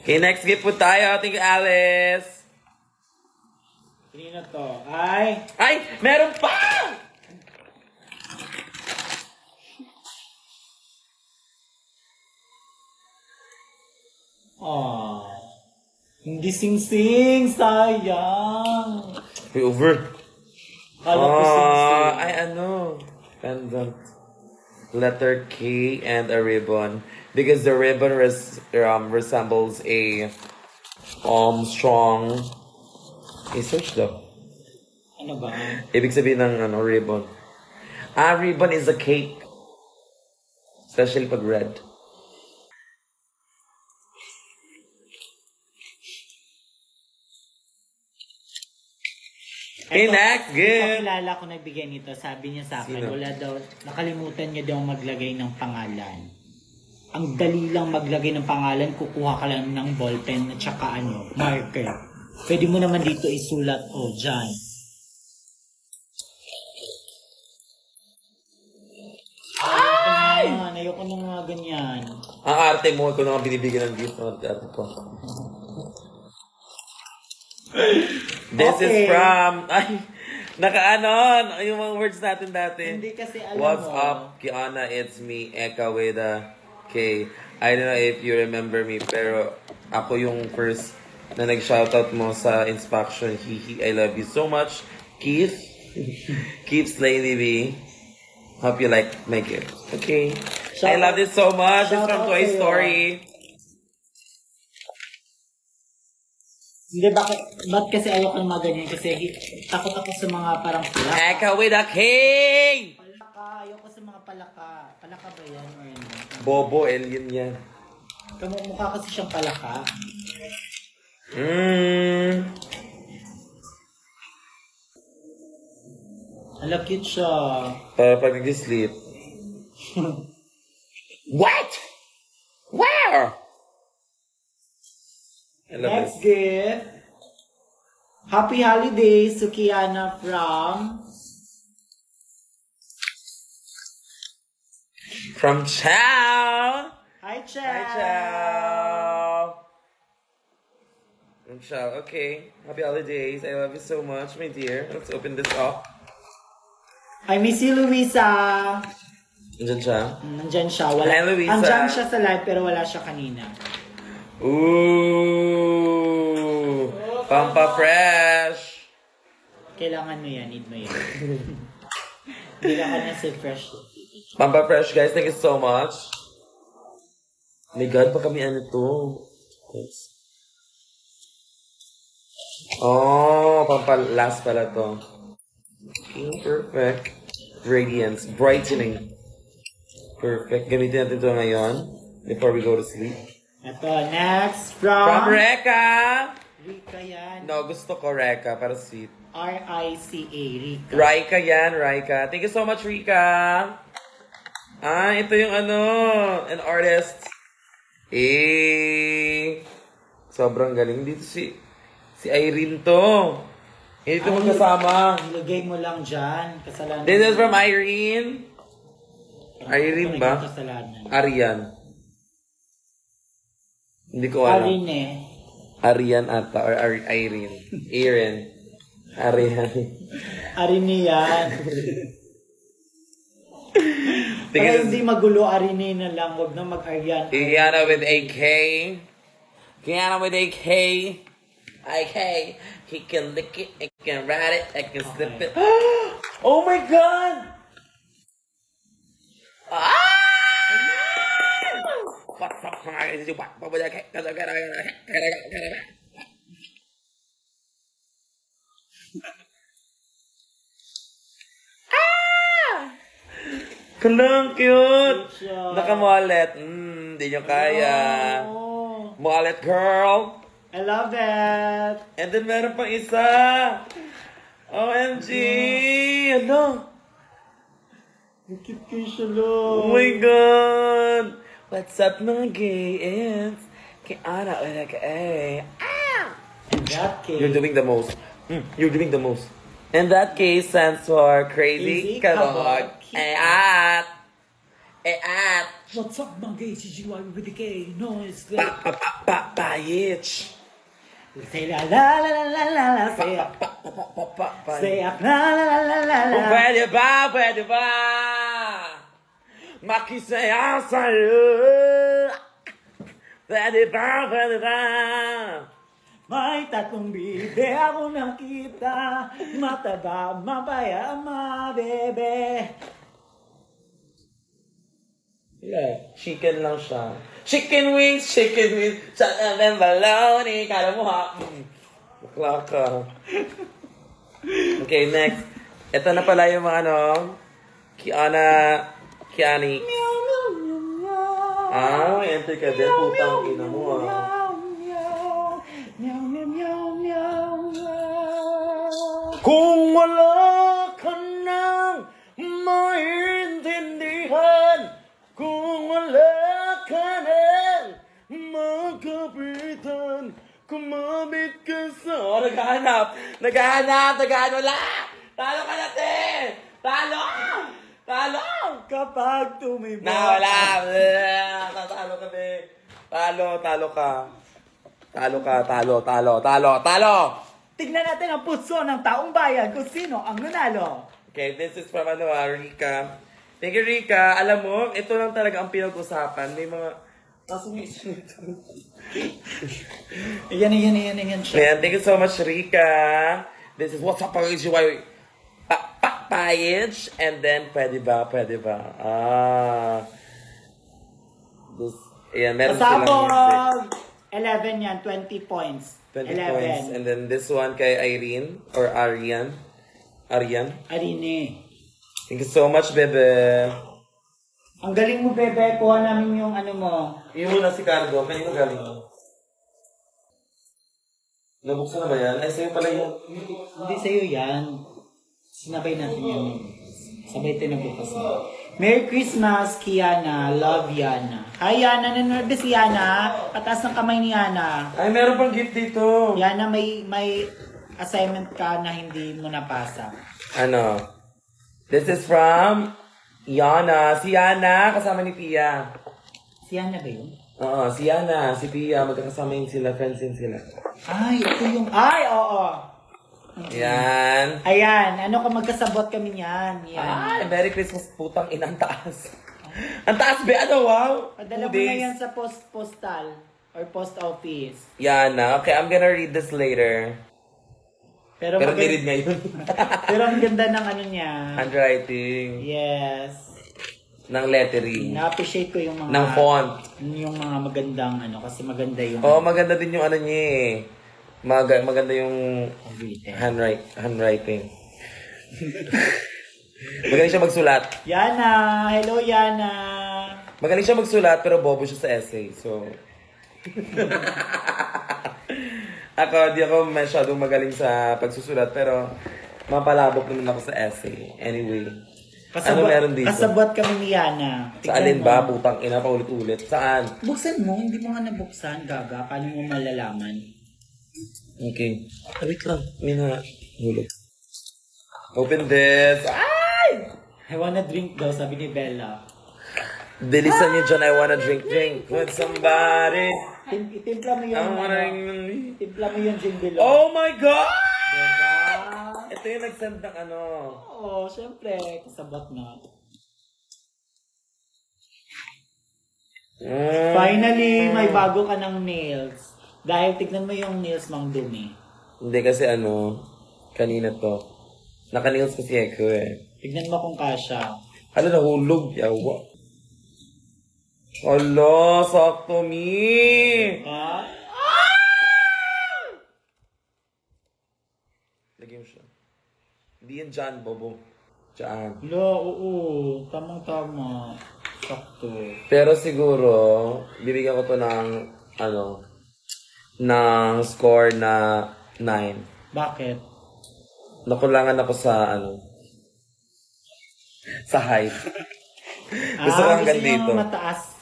S2: Okay, next gift po tayo. Thank you, Alice.
S1: Kanina to. Ay!
S2: Ay! Meron pa!
S1: Aww. Hindi sing-sing. Sayang.
S2: Hey, over.
S1: Kala ko sing-sing.
S2: Ay, pendant. Letter K and a ribbon. Because the ribbon resembles a strong. Search daw.
S1: Ano ba?
S2: Ibig sabihin ng ribbon. Ribbon is a cake. Especially pag red. Okay, next gift.
S1: Kakilala ko nagbigay nito. Sabi niya sa akin,
S2: Sino?
S1: wala daw, nakalimutan niya daw maglagay ng pangalan. Ang dali lang maglagay ng pangalan, kukuha ka lang ng ballpen at saka marker. Pwede mo naman dito isulat, dyan. Ayoko ng mga ganyan.
S2: Ang arte mo, kung naman binibigyan ng gift, ang arte ko. This is
S1: Okay.
S2: from, yung mga words natin dati.
S1: Hindi kasi alam
S2: What's
S1: mo.
S2: up, Kiana? It's me, Eka Weda K. I don't know if you remember me, pero ako yung first na nag-shoutout mo sa inspection. Hihi, I love you so much. Keith. Keith Slaney B. Hope you like my gift. Okay. I love this so much. It's from
S1: Shoutout
S2: Toy
S1: sa'yo.
S2: Story.
S1: Hindi, ba't kasi ayoko ng mga ganyan? Kasi takot ako sa mga parang palaka.
S2: Eka Weda K.
S1: Ayoko sa mga palaka. Palaka ba yan or ano?
S2: Bobo, alien yan.
S1: Mukha kasi siyang palaka. Hala, cute siya.
S2: Para pag nag-sleep. What? Where? I love
S1: Next
S2: it.
S1: gift. Happy holidays to Kiana
S2: From Chow.
S1: Hi, Cha.
S2: Hi, Chow. From Chow. Okay. Happy holidays. I love you so much, my dear. Let's open this up.
S1: I miss you, Luisa.
S2: Nandiyan siya.
S1: Nandyan siya.
S2: Hi, Luisa.
S1: Andyan siya sa live pero wala siya kanina.
S2: Ooh. Pampa Fresh.
S1: Kailangan mo yan. Need mo yan. Hindi ka kanya si Fresh.
S2: Pampa Fresh, guys. Thank you so much. My God, pa kami to. Thanks. Oh, Pampa last pala to. Okay, perfect. Radiance. Brightening. Perfect. Gamitin natin ito ngayon before we go to sleep.
S1: Ito, next
S2: From Reka!
S1: Rika yan.
S2: No, gusto ko Reka para sweet.
S1: R-I-C-A, Rika.
S2: Raika yan, Raika. Thank you so much, Rika. Ito yung an artist. Sobrang galing dito si Irene to. Hindi ito magkasama.
S1: Ilagay mo lang dyan. Kasalanan.
S2: This is from Irene. Irene ba?
S1: Kasalanan.
S2: Arian. Hindi ko alam.
S1: Arine.
S2: Arian ata or Irene. Irene. Arian.
S1: Arine yan. Para hindi magulo, Arine na lang. Huwag na mag-Arian.
S2: Kiana with a K. Kiana with a K. I-K. He can lick it, I can ride it, I can slip it. Oh my God! What from Kalang cute!
S1: siya.
S2: Naka-wallet. Hindi nyo kaya.
S1: Oh,
S2: Wallet girl.
S1: I love it.
S2: And then meron pang isa. OMG! Ano?
S1: Ang cute ko siya,
S2: Oh
S1: lo.
S2: my God! What's up mga gays? Kay Ana, wala ka eh.
S1: In that case,
S2: You're doing the most. You're doing the most. In that case stands for crazy
S1: Crazy
S2: kabog.
S1: kabog.
S2: At. At.
S1: what's up, mga gays? CGY with the K. No, it's good.
S2: Bayich.
S1: Say la la la la la la la. Say la la la la la la.
S2: Pwede ba? Pwede ba? Makisaya sa'yo. Pwede ba? Pwede ba?
S1: May tatlong bibe ako nakita. Mataba, mabaya, mabebe.
S2: Yeah, chicken lang siya. Chicken wings, shot and baloney. Kala mo ha? Bakla ka. Okay, next. Ito na pala yung mga ano. Kiani. Ah, may enter ka din. Putang ina mo ah. Kung wala ka nang maintindihan, kung wala ka nang magkapitan, kumabit ka sa... Oh, naghahanap! Wala! Talo ka natin! Talo!
S1: Kapag tumiba.
S2: Wala! Talo kami! Talo ka!
S1: Tignan natin ang puso ng taong bayan kung sino ang nanalo.
S2: Okay, this is from Rika. Thank you, Rika. Alam mo, ito lang talaga ang pinag-usapan. May mga... Kaso may isa nito.
S1: Yan siya.
S2: Ayan, thank you so much, Rika. This is What's Up, PGY. Payage. And then, pwede ba? This, ayan, meron silang music.
S1: Pasabog! 11 yan, 20 points.
S2: 20
S1: 11.
S2: points. And then this one kay Irene or Arian.
S1: Arine.
S2: Thank you so much, bebe.
S1: Ang galing mo, bebe. Kuha namin yung ano mo.
S2: Yung muna si Cardo. Kanino galing? Nabuksan na ba yan? Ay, sa'yo pala yung...
S1: Hindi sa'yo yan. Sinabay natin yan. Sabay tinabukas mo. Merry Christmas, Kiana. Love, Yana. Hi, Yana. Nanonood ba si Yana? Pataas ng kamay ni Yana.
S2: Ay, meron pang gift dito.
S1: Yana, may assignment ka na hindi mo napasa.
S2: Ano? This is from Yana. Si Yana, kasama ni Pia.
S1: Si Yana ba yun?
S2: Oo, si Yana, si Pia, magkakasama yun sila, friends yun sila.
S1: Ay, ito yung... Ay, oo.
S2: Yan.
S1: Ayan, ano ka magkasabot kami niyan. Yan.
S2: Ay, Merry Christmas, putang inang taas. Ang taas, be, ano, wow.
S1: Padala
S2: 2
S1: mo na
S2: days.
S1: yan sa postal or post office.
S2: Yana, okay, I'm gonna read this later.
S1: Pero
S2: Pero
S1: maganda,
S2: niread ngayon.
S1: pero ang ganda ng ano niya.
S2: Handwriting.
S1: Yes.
S2: Ng lettering.
S1: Na-appreciate ko yung mga...
S2: Ng font.
S1: Yung mga magandang ano, kasi maganda yung...
S2: Oo, maganda din yung ano niya eh. Maganda yung handwriting. Magaling siya magsulat.
S1: Yana! Hello, Yana!
S2: Magaling siya magsulat pero bobo siya sa essay. So, di ako masyadong magaling sa pagsusulat pero mapalabok naman ako sa essay. Anyway, ano meron dito?
S1: Kasabot kami ni Yana.
S2: Sa alin ba? Putang ina pa ulit-ulit. Saan?
S1: Buksan mo, hindi mo nga nabuksan, gaga. Paano mo malalaman?
S2: Okay. Wait lang. May hulog. Open this. Ay!
S1: I wanna drink daw, sabi ni Bella.
S2: Bilisan niyo dyan. I wanna drink with somebody.
S1: Itimpla mo yung Itimpla mo yung jingle.
S2: Oh my God!
S1: Diba?
S2: Ito yung nag-send ng ano.
S1: Oo, syempre. Kasabot na. Finally, may bago ka ng nails. Dahil tignan mo yung nails mang dumi.
S2: Hindi kasi ano, kanina to. Naka-nails kasi ako eh.
S1: Tignan mo kung kasha.
S2: Ano nahulog? Yawa. Hala, sakto, mi.
S1: Ah?
S2: Lagyan mo siya. Hindi yan dyan, bobo. Dyan.
S1: Lo, oo. Tamang-tama. Sakto.
S2: Pero siguro, bibigyan ko to ng, ng score na 9.
S1: Bakit?
S2: Nakulangan ako sa, sa height. Gusto ko hanggang
S1: gusto niya
S2: dito.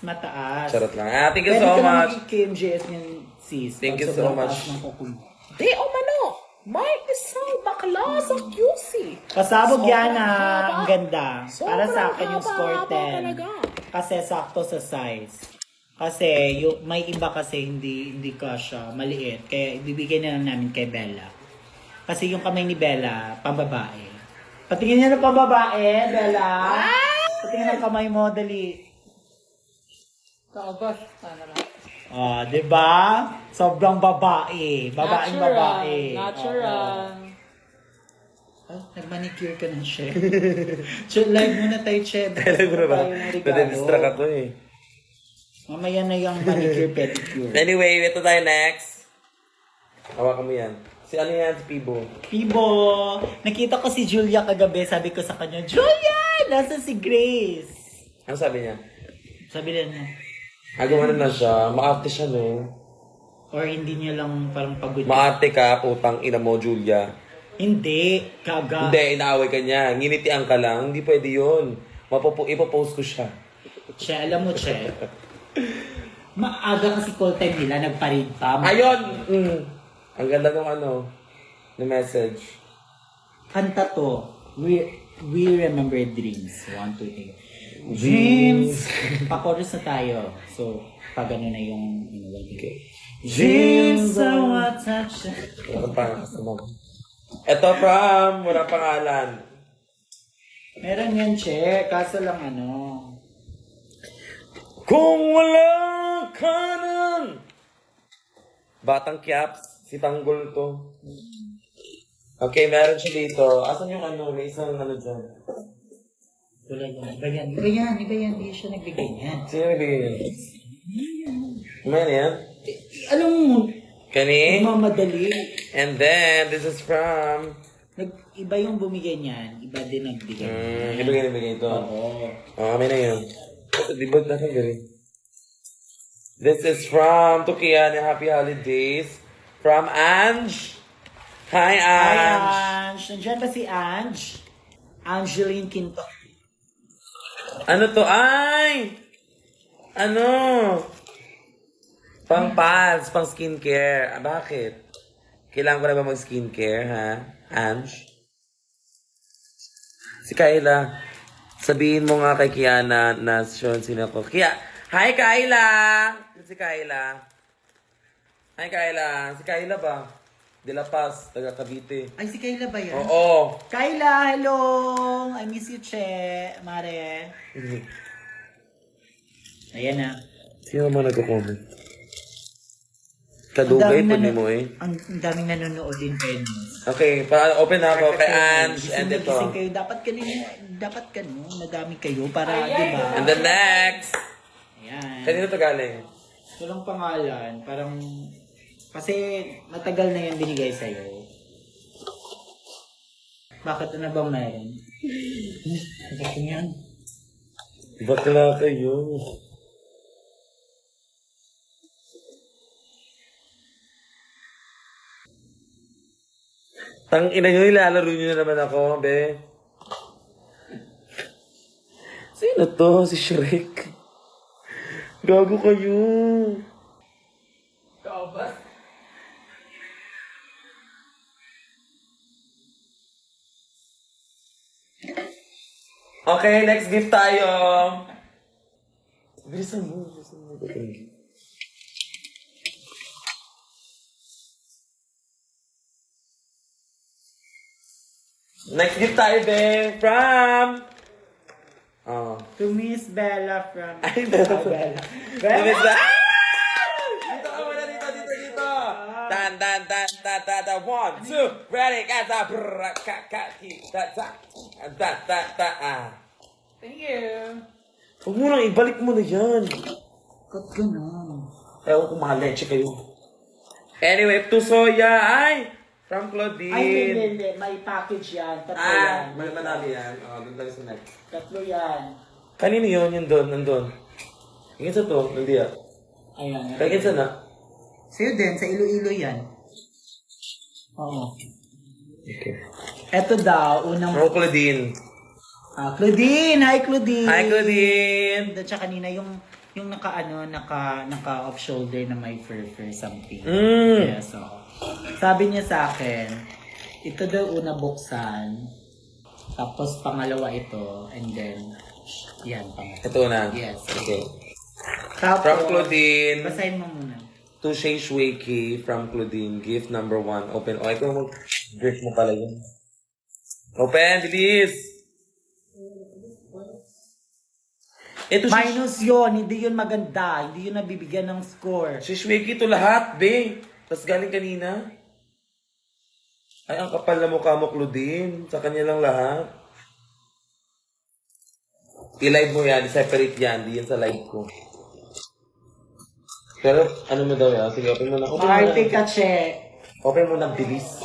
S1: mataas.
S2: Charot lang. Thank you
S1: Pwede
S2: so
S1: ka naman
S2: much.
S1: i-KMJS niyan, sis.
S2: Thank
S1: Pag
S2: you so
S1: sobrang
S2: much.
S1: taas ng kuko mo.
S4: Di umano, may isang bakla sa QC.
S1: Pasabog yan na
S4: haba.
S1: ang ganda. Para sa akin yung score
S4: haba-haba talaga.
S1: 10. Kasi sakto sa size. Kasi yung, may iba kasi hindi kasha, maliit. Kaya ibibigay na lang namin kay Bella. Kasi yung kamay ni Bella, pambabae. Patingin niya na pambabae, Bella. Patingin ang kamay mo, dali.
S3: Kaabas. Sana lang.
S1: Ah, 'di ba? Sobrang babae. Babaeng babae.
S3: Natural.
S1: Ay, nag-manicure ka na, Chef. Live muna tayo, Chef.
S2: Alam mo na ba?
S1: Tayo ng regalo.
S2: Nade-distract ako eh.
S1: Mamaya na yung manicure, pedicure.
S2: Anyway, ito tayo next. Hawakan mo yan. Si ano yan? Si Pibo.
S1: Pibo, nakita ko si Julia kagabi. Sabi ko sa kanya, Julia! Nasa si Grace?
S2: Ano sabi niya?
S1: Sabi niya,
S2: Agawan na siya. Maarte siya, no?
S1: or hindi niya lang parang pagod.
S2: Maarte ka, putang ina mo, Julia.
S1: Hindi, kaga.
S2: Hindi, inaaway ka niya. Nginitian ka lang. Hindi pwede yun. Ipopost ko siya.
S1: Che, alam mo, Che. Maaga kasi call time nila, nagparid pa.
S2: Ayun! Ang ganda ng ng message.
S1: Kanta to. We remember dreams. 1, 2, 3. Dreams! Pa-chorus na tayo. So, pag ano na yung okay. Dreams are what touch.
S2: Walang pangalan. Ito from, walang pangalan.
S1: Meron yan, Che. Kaso lang
S2: Kung wala ka ng Batang Kiaps, si Tanggol to. Okay, meron siya dito. Asan yung may isang dyan?
S1: Tulad yan. Iba yan. Hindi siya nagbigay yan.
S2: Sino nagbigay yan? May yan?
S1: Alam mo,
S2: Kani?
S1: mamadali.
S2: And then, this is from...
S1: Iba yung bumigay niyan. Iba din nagbigay niyan.
S2: Ibigay ito.
S1: Oo.
S2: May na yun. Di ba natin galing? This is from Tukian. Happy Holidays. From Ange. Hi,
S1: Hi,
S2: Ange.
S1: Ange. Nandiyan ba si Ange? Angeline Quinto.
S2: Ano to? Ay! Ano? Pang pads, pang skincare. Bakit? Kailangan ko na ba mag-skincare, ha? Ange? Si Kayla. Sabihin mo nga kay Kiana na sino ko. Hi, Kayla! Si Kayla. Hi, Kayla. Si Kayla ba? De La Paz, taga Cavite.
S1: Ay, si Kayla ba yan?
S2: Oo.
S1: Kayla, hello! I miss you, Che. Mare. Ayan na.
S2: Sino naman nagko-comment? Kadugay pa ni mo eh.
S1: Ang daming nanonood din kayo.
S2: Okay, open na ako kay Ange. And ito.
S1: Gising kayo. Dapat madami kayo para, di ba?
S2: And the next.
S1: Ayan.
S2: Kanino to galing?
S1: Walang pangalan. Parang, kasi matagal na yan binigay sa'yo. Bakit na bang meron? Bakit yan?
S2: Bakla kayo. Tang ina nyo, ilalaro nyo na naman ako, be. Sino to? Si Shrek. Gago kayo.
S3: Kaabas.
S2: Okay, next gift tayo. Bilisan mo. Next gift tayo, be. From...
S1: To Miss Bella from...
S2: Ay, Bella.
S1: Bella.
S2: Miss Bella. Dito ka muna, dito. Tan. 1, 2, ready, kata, brrrr, ka, ki, ta.
S3: Thank you.
S2: Huwag mo nang ibalik mo na yan.
S1: Ba't ganun?
S2: Ewan ko mga leche kayo. Anyway, to Soya, ay! From Claudine.
S1: Ay, hindi. May package yan. Tatlo yan.
S2: Madami yan. Doon tayo sa next.
S1: Tatlo yan.
S2: Kanino yun? Yun doon, nandun. Hingin sa to, hindi ah.
S1: Ayan.
S2: Kaya sa na?
S1: Sa'yo din, sa Iloilo yan. Oo.
S2: Okay.
S1: Eto daw, unang...
S2: From Claudine.
S1: Claudine! Hi, Claudine!
S2: Hi, Claudine!
S1: At saka kanina yung naka off shoulder na may fur something.
S2: Mm.
S1: Yeah, so. Sabi niya sa akin, ito daw una buksan, tapos pangalawa ito, and then, yan, pangatlo.
S2: Ito na.
S1: Yes.
S2: Okay.
S1: Tapos,
S2: From Claudine.
S1: basahin mo muna.
S2: Touche Shweki from Claudine. Gift number 1. Open. O, ikaw mag-gift mo pala yun. Open, bilis! Ito
S1: Minus yun, hindi yun maganda, hindi yun nabibigyan ng score.
S2: si Shweki to lahat, be. Tapos galing kanina. Ay, ang kapal na mukha mo, Claudine. Sa kanya lang lahat. I-live mo yan. Separate yan. Di yan sa live ko. Pero, ano mo daw yan? Sige, open mo na.
S1: Maarte ka, che.
S2: Open mo na, bilis.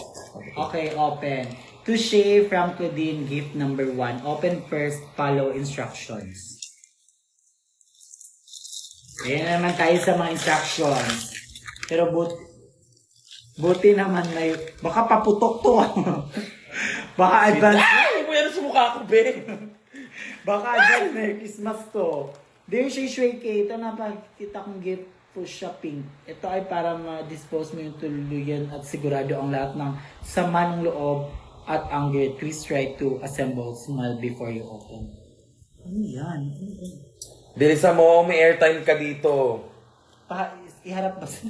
S1: Okay, open. Touche from Claudine, gift number 1. Open first, follow instructions. Ayan naman tayo sa mga instructions. Pero buti naman may... Baka paputok to. Baka advance...
S2: Ay! Mo yan sa mukha ko, be.
S1: Baka advance na Christmas to. Dear Shweki, ito na pakita kong gift for shopping. Ito ay para ma-dispose mo yung tuluyan at sigurado ang lahat ng sama ng loob at anger. Twist right to assemble. Smile before you open. Ano yan?
S2: Bilisan mo, may airtime ka dito.
S1: Iharap ba sa...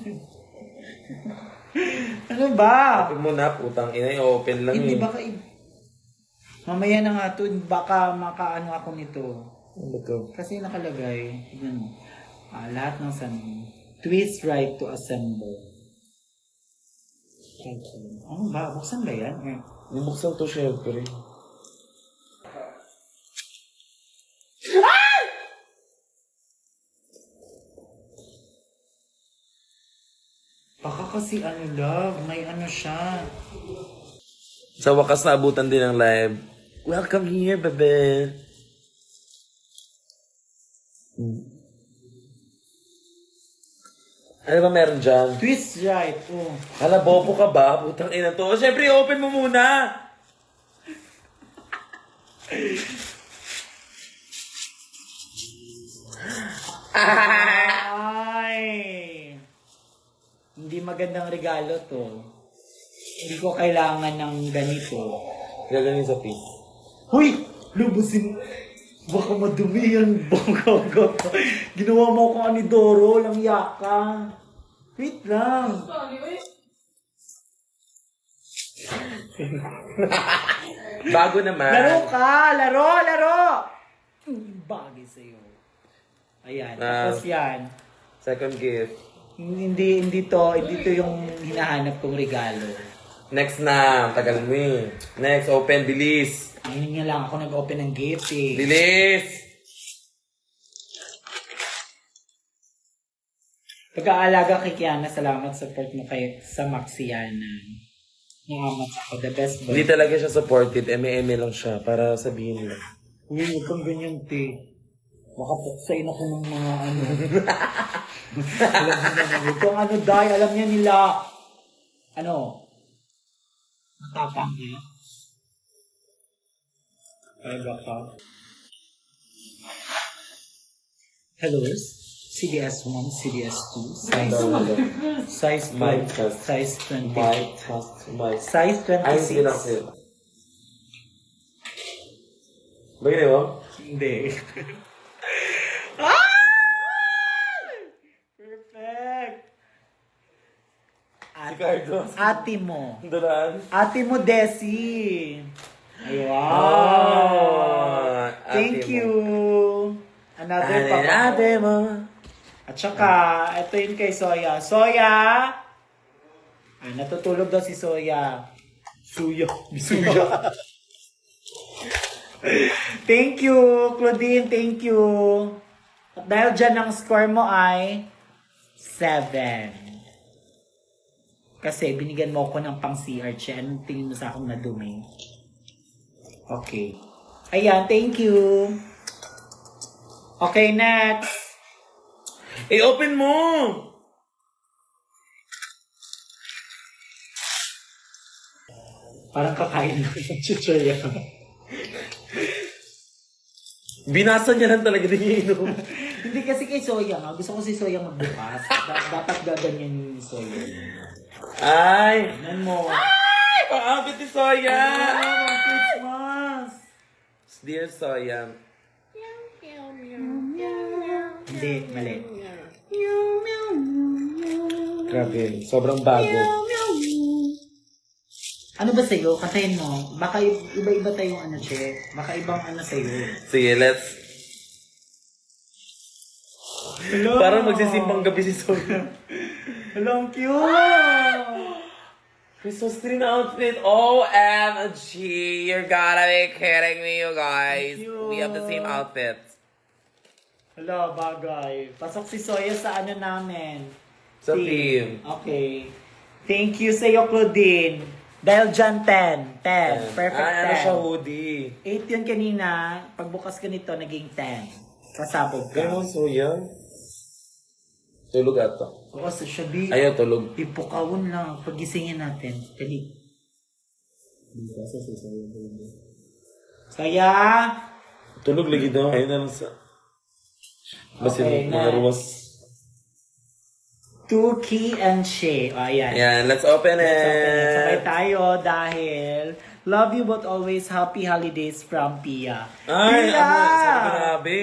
S1: Ano ba?
S2: Open mo na, putang ina. Open lang
S1: Hindi
S2: eh.
S1: baka... Mamaya na nga to, baka makaano ako nito.
S2: Ano to?
S1: Kasi nakalagay, tignan mo, lahat ng sanin. Twist right to assemble. Ano ba? Buksan ba yan?
S2: Nabuksan to, syempre.
S1: Baka kasi ano love, may ano siya.
S2: Sa wakas naabutan din ng live. Welcome here, bebe. Ano ba meron dyan?
S1: Twist right, oh.
S2: Hala, bobo ka ba? Putang ina to. Siyempre, open mo muna.
S1: Ay! Hindi magandang regalo to. Hindi ko kailangan ng ganito.
S2: Gaganin sa pin.
S1: Huy! Lubusin. Baka madumi yan. Bongga. Ginawa mo akong anidoro. Lang yaka. Wait lang.
S3: Sorry, wait.
S2: Bago naman.
S1: Laro ka! Laro! Bagay sa'yo. Ayan. Tapos yan.
S2: Second gift.
S1: Hindi to yung hinahanap kong regalo.
S2: Next na. Tagal mo eh. Next, open. Bilis.
S1: Ngayon nga lang ako nag-open ng gift eh.
S2: Bilis!
S1: Pagkaalaga kay Kiana, salamat sa support mo sa Maxiana. Nangamat ako. The best boy.
S2: Hindi talaga siya supported. Eme-eme lang siya. Para sabihin lang.
S1: Uy, huwag kang ganyan, te. Baka puksain ako ng mga ano. Alam mo naman. Huwag kang ano, dahil alam niya nila. Ano? Matapang niya. Talaga ka. Hello? CDS1, CDS2, size 20,
S2: My test.
S1: size 20,
S2: My trust. My...
S1: size
S2: Ayos din ako
S1: 26.
S2: sa'yo. Bagay mo?
S1: Hindi. Ah! Perfect!
S2: Si Cardo.
S1: Ate mo.
S2: Doon.
S1: Ate mo, Desi. Ay, wow.
S2: Oh,
S1: Thank
S2: ate mo.
S1: you. Another
S2: Ate,
S1: pa.
S2: ate mo.
S1: At saka, ito yun kay Soya. Soya! Ay, natutulog daw si Soya. Suya. Thank you, Claudine. Thank you. At dahil dyan ang score mo ay 7. Kasi binigyan mo ako ng pang CR check. Anong tingin mo sa akong nadumi? Okay. Ayan, thank you. Okay, next.
S2: open mo!
S1: Parang kakain lang ng chichirya.
S2: Binasa niya lang talaga din yung inom.
S1: Hindi kasi kay Soya nga. Gusto ko si Soya magbukas. Dapat gaganyan yung Soya.
S2: Ay!
S1: Tignan mo.
S2: Ay! Pang-abit ni Soya!
S1: Merry Christmas!
S2: Dear Soya.
S1: Hindi, mali.
S2: Grabe, sobrang bago.
S1: Ano ba sa'yo? Kantahin mo. Baka iba-iba tayong ano, Che. Baka ibang ano sa'yo.
S2: Sige, let's...
S1: Hello!
S2: Parang magsisimbang gabi si Soya.
S1: Hello, ang cute!
S2: Christmas tree na outfit. OMG! You're gotta be kidding me, you guys.
S1: Thank you.
S2: We have the same outfit.
S1: Hello, bagay. Pasok si Soya sa ano namin.
S2: Sa team.
S1: Okay. Thank you sa'yo, Claudine. Dahil dyan, 10. 10. Perfect 10.
S2: Ano siya, hoodie?
S1: 8 yun kanina. Pagbukas ka nito, naging 10. Kasabog ka.
S2: Gano'n, Soya? Tulog ata.
S1: Oo, so sabi,
S2: Ayaw, tulog.
S1: ipukawon lang. Pagisingin natin. Dali. Saya!
S2: Tulog lagi daw. Ayun na lang sa... Basta
S1: Okay,
S2: mga
S1: na.
S2: ruwas.
S1: Tuki and Shay. O, ayan.
S2: Yan, let's open it.
S1: Let's open it. Sabay tayo dahil love you but always happy holidays from Pia.
S2: Ay,
S1: Pia!
S2: amoy. Sabi ko grabe.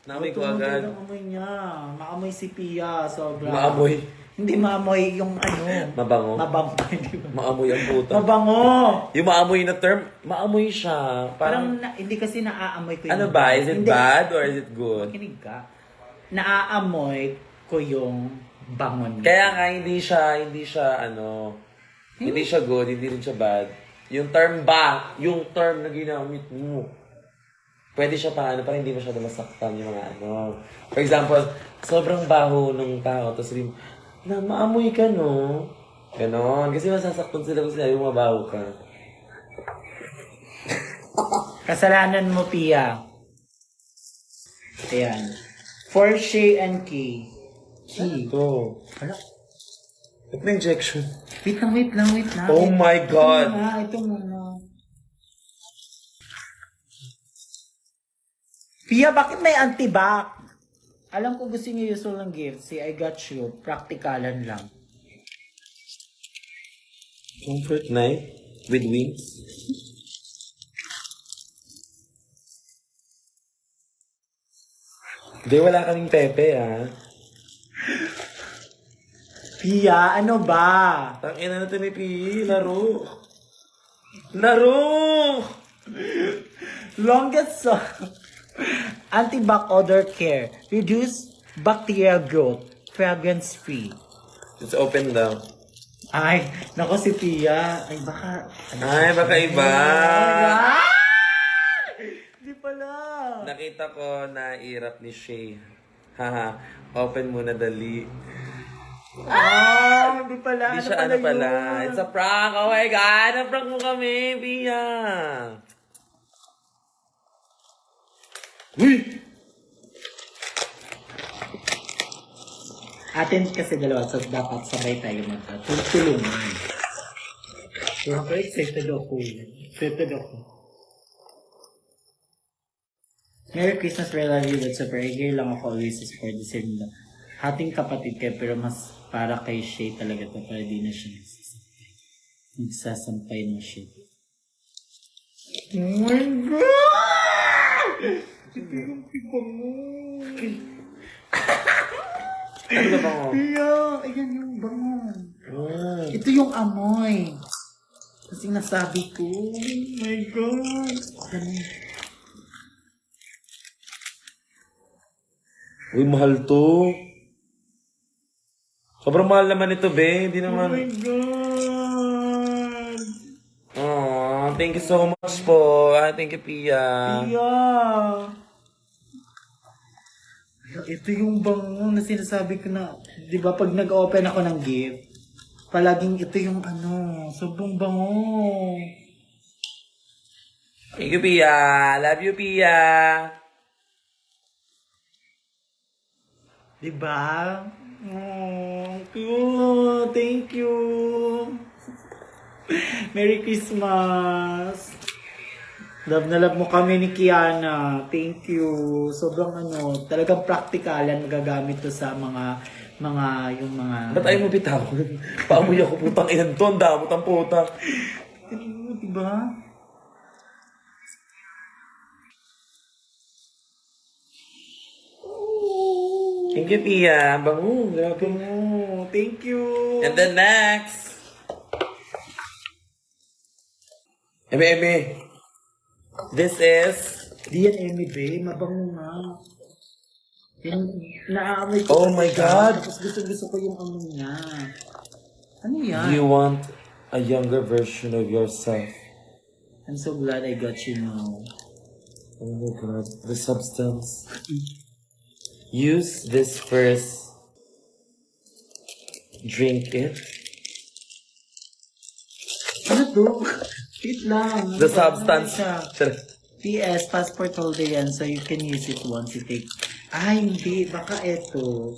S2: Namoy ko
S1: Tumutuloy
S2: agad.
S1: ang amoy niya. Maamoy si Pia. Sobra.
S2: Maamoy.
S1: Hindi maamoy yung ano.
S2: Mabango.
S1: Mabango. Hindi ba?
S2: Maamoy ang puta.
S1: Mabango.
S2: Yung maamoy na term, maamoy siya.
S1: Parang
S2: Parang,
S1: hindi kasi naaamoy ko yung...
S2: ano ba? Is it
S1: Hindi.
S2: bad or is it good?
S1: Makinig ka. Naaamoy ko yung bangon.
S2: Kaya nga, hindi siya, hindi siya good, hindi rin siya bad. Yung term yung term na ginamit mo, pwede siya para hindi masyado masaktan yung mga ano. For example, sobrang baho ng tao, tapos sabihin, na maamoy ka, no? Ganon. Kasi masasaktan sila kung sinabi mo mabaho ka.
S1: Kasalanan mo, Pia. Ayan. For Shay and Key. Key.
S2: Ito.
S1: Hala.
S2: Ito na injection.
S1: Wait lang.
S2: Oh my God.
S1: Ito muna. Pia, bakit may antibac? Alam ko gusto niyo usual ng gift. Si I got you. Praktikalan lang.
S2: Comfort night with wings. Hindi, wala kaming pepe, ah.
S1: Pia, ano ba?
S2: Tangina na ito ni Pi. Laro. Laro!
S1: Longest song. Antibac odor care. Reduce bacterial growth. Fragrance free.
S2: Let's open daw.
S1: Ay, nako si Pia. Ay, baka...
S2: Ay, baka iba.
S1: Hindi pala.
S2: Nakita ko na irap ni Shay. Haha. Open muna dali.
S1: Hindi pala.
S2: Hindi siya ano pala.
S1: yun?
S2: It's a prank. Oh my God. Na-prank mo kami, Pia. Uy!
S1: Atin kasi dalawa, so dapat sabay tayo magtutulungan. Ako excited ako. Merry Christmas, I love you, but super here lang ako always is for the same lang. Hating kapatid kayo, pero mas para kay Shay talaga to, para di na siya nagsasampay ng shit. Oh my God! Ito yung pipa mo.
S2: Ano ba bango?
S1: Pia, ayan yung bango. Ito yung amoy. Kasi nasabi ko. Oh my God. Ganun.
S2: Uy, mahal to. Sobrang mahal naman ito, be. Hindi
S1: Oh
S2: naman.
S1: my God.
S2: Aww, thank you so much po. Thank you, Pia.
S1: Pia! Ito yung bango na sinasabi ko na, di ba pag nag-open ako ng gift, palaging ito yung sobrang bango.
S2: Thank you, Pia. Love you, Pia.
S1: Di ba? Cute. Thank you. Merry Christmas. Love na love mo kami ni Kiana. Thank you. Sobrang talagang praktikalan magagamit to sa mga yung mga...
S2: Ba't ayaw mo bitawan? Paamoy ako putang inan to. Ang damot ang puta.
S1: Di ba?
S2: Thank you, Pia. Bango. Grabe.
S1: Bango. Thank you.
S2: And then next. Eme. This is...
S1: Di yan, Amy, babe. Mabango nga. Yung naaamoy ko.
S2: Oh my God.
S1: Tapos gusto ko yung niya. Ano yan?
S2: You want a younger version of yourself.
S1: I'm so glad I got you now.
S2: Oh my God. The substance. Use this first. Drink it.
S1: Ano to? Wait lang.
S2: The substance.
S1: PS, passport holder yan, so you can use it once you take... Ay, hindi. Baka eto.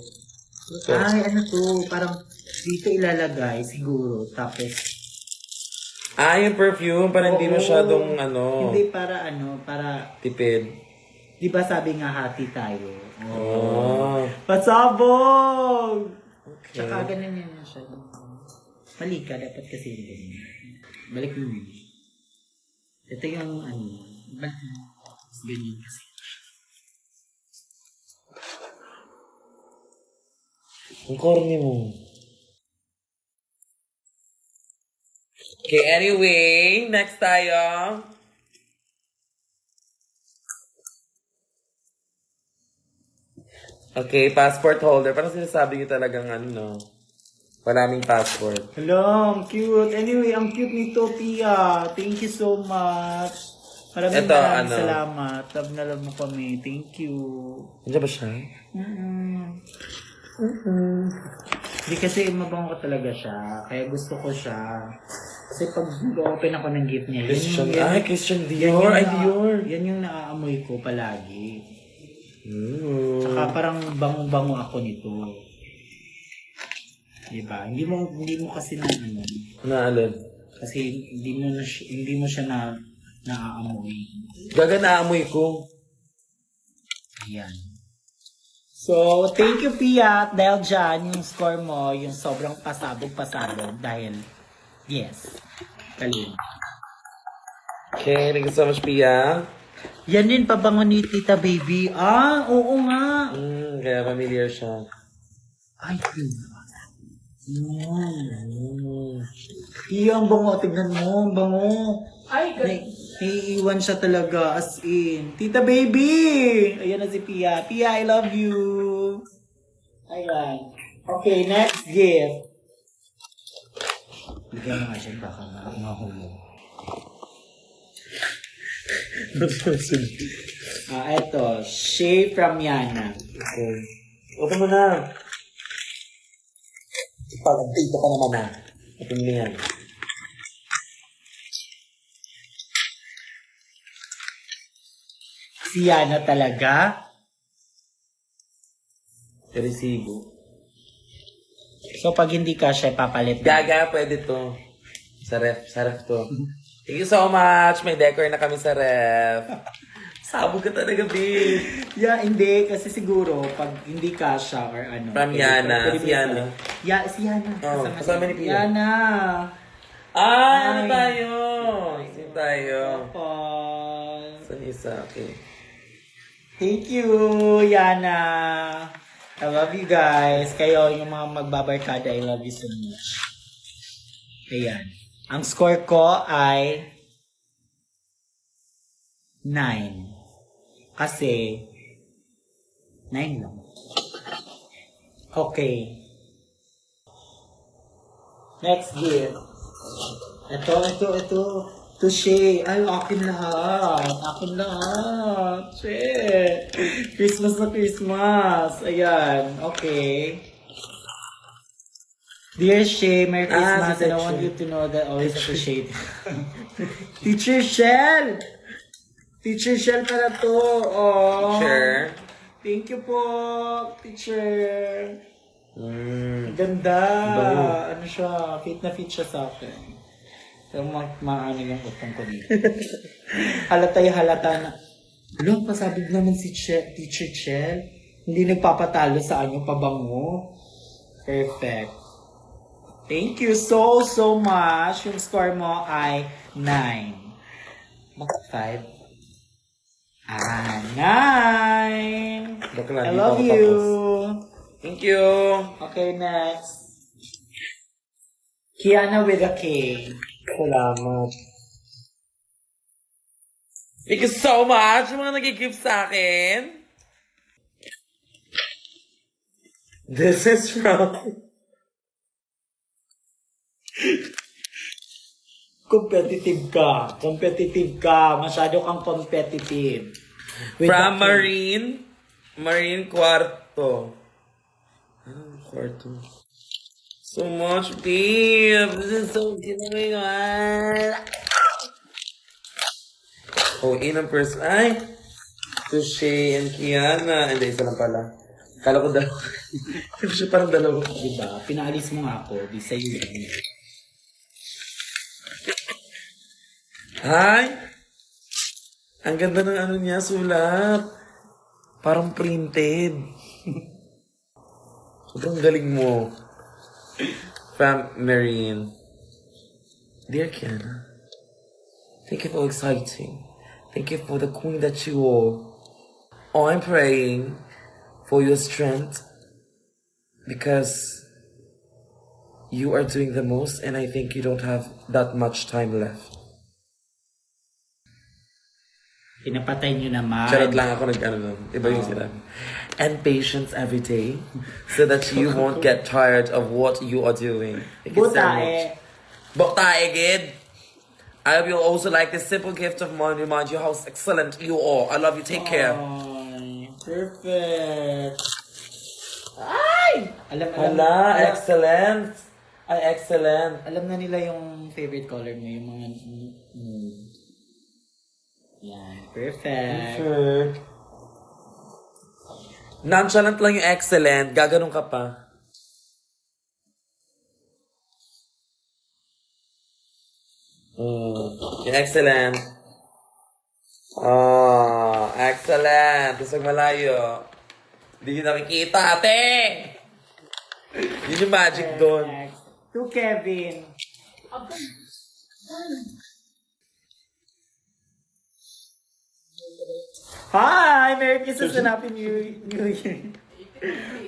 S1: Ay, ano to? Parang dito ilalagay, siguro. Tapos...
S2: Yung perfume. Para hindi
S1: Oo.
S2: masyadong
S1: Hindi, para...
S2: tipid.
S1: Di ba sabi nga hati tayo?
S2: Oh.
S1: Pasabog!
S2: Okay.
S1: Tsaka ganun yan siya. Mali ka, dapat kasi ganun. Balik mo yun. Ito yung ganyan kasi.
S2: Ang corny mo. Okay, anyway, next tayo. Okay, passport holder. Parang sinasabi niyo talagang maraming passport.
S1: Hello, ang cute. Anyway, ang cute nito, Pia. Thank you so much. Maraming salamat. Love na love mo kami. Thank you.
S2: Nandiyan ba siya?
S1: Hindi kasi mabango ko talaga siya. Kaya gusto ko siya. Kasi pag open ako ng gift niya,
S2: Christian Dior. Dior.
S1: Yan yung naaamoy ko palagi.
S2: Mm.
S1: Saka parang bango-bango ako nito. Diba? Hindi mo kasi
S2: Naalala.
S1: kasi hindi mo siya naaamoy.
S2: Gaga naamoy ko.
S1: Ayan. So, thank you, Pia. Dahil dyan, yung score mo, yung sobrang pasabog-pasabog. Dahil, yes. Galing.
S2: Okay, thank you so much, Pia.
S1: Yan din, pabango ni Tita Baby. Oo nga.
S2: Kaya familiar siya.
S1: Ay, Iya, ang bango. Tignan mo, ang bango.
S3: Ay,
S1: Naiiwan siya talaga, as in. Tita Baby! Ayan na si Pia. Pia, I love you. Ayan. Okay, next gift. Bigyan mo nga siya, baka mahulog. Eto. Shea from Yana.
S2: Okay. Open mo na. Parang dito ka naman na. Open mo yan.
S1: Si Yana talaga.
S2: Resibo.
S1: So, pag hindi ka siya, papalit.
S2: Gaga, pwede to. Sa ref to. Thank you so much. May decor na kami sa ref. Sabog ka talaga, babe.
S1: Yeah, hindi. Kasi siguro, pag hindi ka siya or
S2: From Yana. Si Yana.
S1: Si Yana.
S2: Oh, kasama ni Pia.
S1: Yana.
S2: Ano tayo? Sino tayo?
S1: Tapos,
S2: Saan isa? Okay.
S1: thank you, Yana. I love you guys. Kayo, yung mga magbabarkada, I love you so much. Ayan. Ang score ko ay 9. Kasi 9 lang. Okay. Next gift. Ito. Touche. Ay, akin lahat. Akin lahat. Shit. Christmas na Christmas. Ayan. Okay. Dear Shay, Merry Christmas,
S2: si
S1: and I want
S2: Teacher.
S1: you to know that I always appreciate Teacher Shell! Teacher Shell pala to. Oh.
S2: Teacher.
S1: Thank you po, teacher.
S2: Mm.
S1: Ganda.
S2: Bango.
S1: Ano siya, fit na fit siya sa akin. So, maano yung utong ko dito. halata na. Alam, pasabog naman si Teacher Chell. Hindi nagpapatalo sa anyo pabango. Perfect. Thank you so much. Yung score mo ay 9. Bakit 5? 9.
S2: Bakla,
S1: I
S2: di
S1: love
S2: pa ako
S1: you.
S2: tapos. Thank you.
S1: Okay, next. Kiana with a K.
S2: Salamat. Thank you so much yung mga nag-gift sa akin. This is from...
S1: Competitive ka. Competitive ka. Masyado kang competitive. With
S2: From
S1: the K.
S2: Marine Cuarto. Cuarto. So much, babe. This is so cute. Oh my God. Oh, inang person. Ay! Touche and Kiana. Hindi, isa lang pala. Kala ko dalawa. Hindi siya parang dalawa.
S1: Diba? Pinaalis mo nga ako. Di sa'yo yun.
S2: Hi! Ang ganda ng ano niya, sulat. Parang printed. Sobrang galing mo. From Marine. Dear Kiana, thank you for exciting. Thank you for the queen that you are. Oh, I'm praying for your strength because you are doing the most and I think you don't have that much time left.
S1: Pinapatay nyo naman.
S2: Charot lang ako nag-ano nun. Iba yung sinabi. And patience every day so that you won't get tired of what you are doing. Thank you so much.
S1: Butae.
S2: Buktae, kid. I will also like this simple gift of mine remind you how excellent you are. I love you. Take care.
S1: Ay, perfect. Ay!
S2: Hala, excellent. Ay, excellent.
S1: Alam na nila yung favorite color mo, yung mga... Yan, perfect.
S2: Perfect. Nonchalant lang yung excellent. Gaganon ka pa. Yung excellent. Oh, excellent. Isang malayo. Hindi nyo nakikita, ate! Yun yung magic doon.
S1: Next. To Kevin. Hi! Merry Christmas and Happy New Year.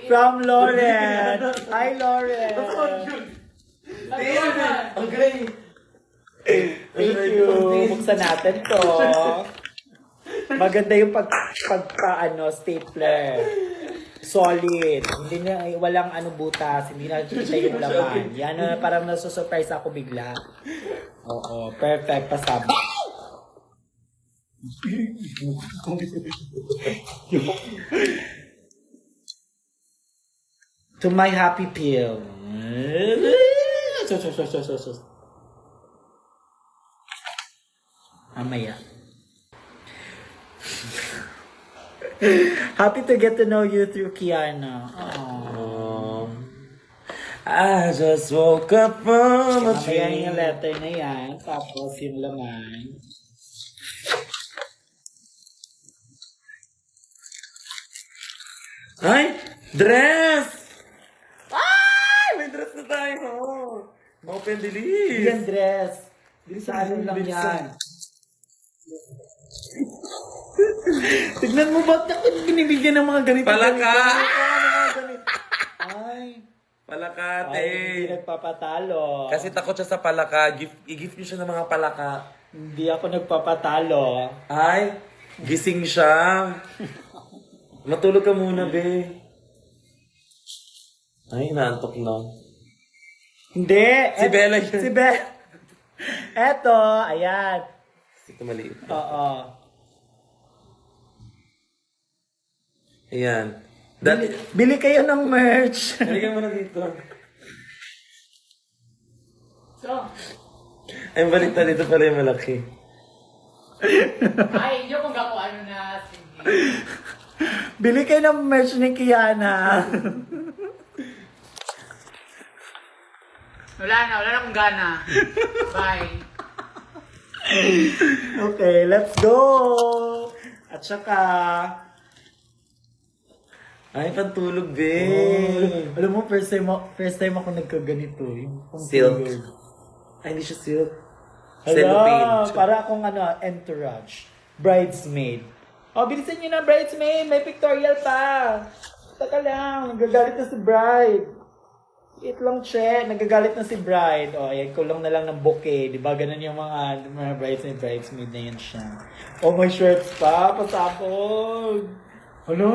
S1: From Lauren. Hi, Lauren.
S2: Ang galing.
S1: Thank you. Buksan natin to. Maganda yung stapler. Solid. Hindi na, walang butas. Hindi na kita yung laman. Yan na parang nasusurprise ako bigla. Oo, perfect. Pasabi. To my happy pill. Mamaya. Happy to get to know you through Kiana. Aww.
S2: I just woke up from a
S1: Mamaya
S2: dream.
S1: yung letter na yan. Tapos yung laman.
S2: Ay! Dress! Ay! May dress na tayo! Open
S1: Hindi
S2: bilis!
S1: yan dress. Sa ano lang
S2: Bilisan.
S1: yan. Tignan mo ba't ako binibigyan ng mga ganito?
S2: Palaka!
S1: Ay.
S2: Palakate!
S1: Ay, hindi nagpapatalo.
S2: Kasi takot siya sa palaka. I-gift niyo siya ng mga palaka.
S1: Hindi ako nagpapatalo.
S2: Ay! Gising siya. Matulog ka muna, be. Ay, naantok na.
S1: Hindi.
S2: Si Bella yun.
S1: Si Bella. Eto, ayan.
S2: Ito maliit.
S1: Oo.
S2: Ayan.
S1: Bili kayo ng merch.
S2: Halika mo na dito.
S3: So,
S2: Ay, baliktad dito pala yung malaki.
S3: ay, hindi kung ako ano na. Sige.
S1: Bili kayo ng merch ni Kiana.
S3: Wala na akong gana. Bye.
S1: Okay, let's go. At saka,
S2: Ay, pantulog, babe.
S1: alam mo, first time ako nagkaganito. Yung
S2: Silk.
S1: pangtulog.
S2: Ay, hindi siya silk.
S1: Hala,
S2: Cellophane.
S1: para akong entourage. Bridesmaid. Oh, bilisan nyo na, bridesmaid. May pictorial pa. Taka lang, nagagalit na si bride. Wait lang, che. Nagagalit na si bride. Oh, ayan, kulang na lang ng bouquet. Di ba? Ganun yung mga bridesmaid na yan siya. Oh, may shirts pa. Pasabog. Ano?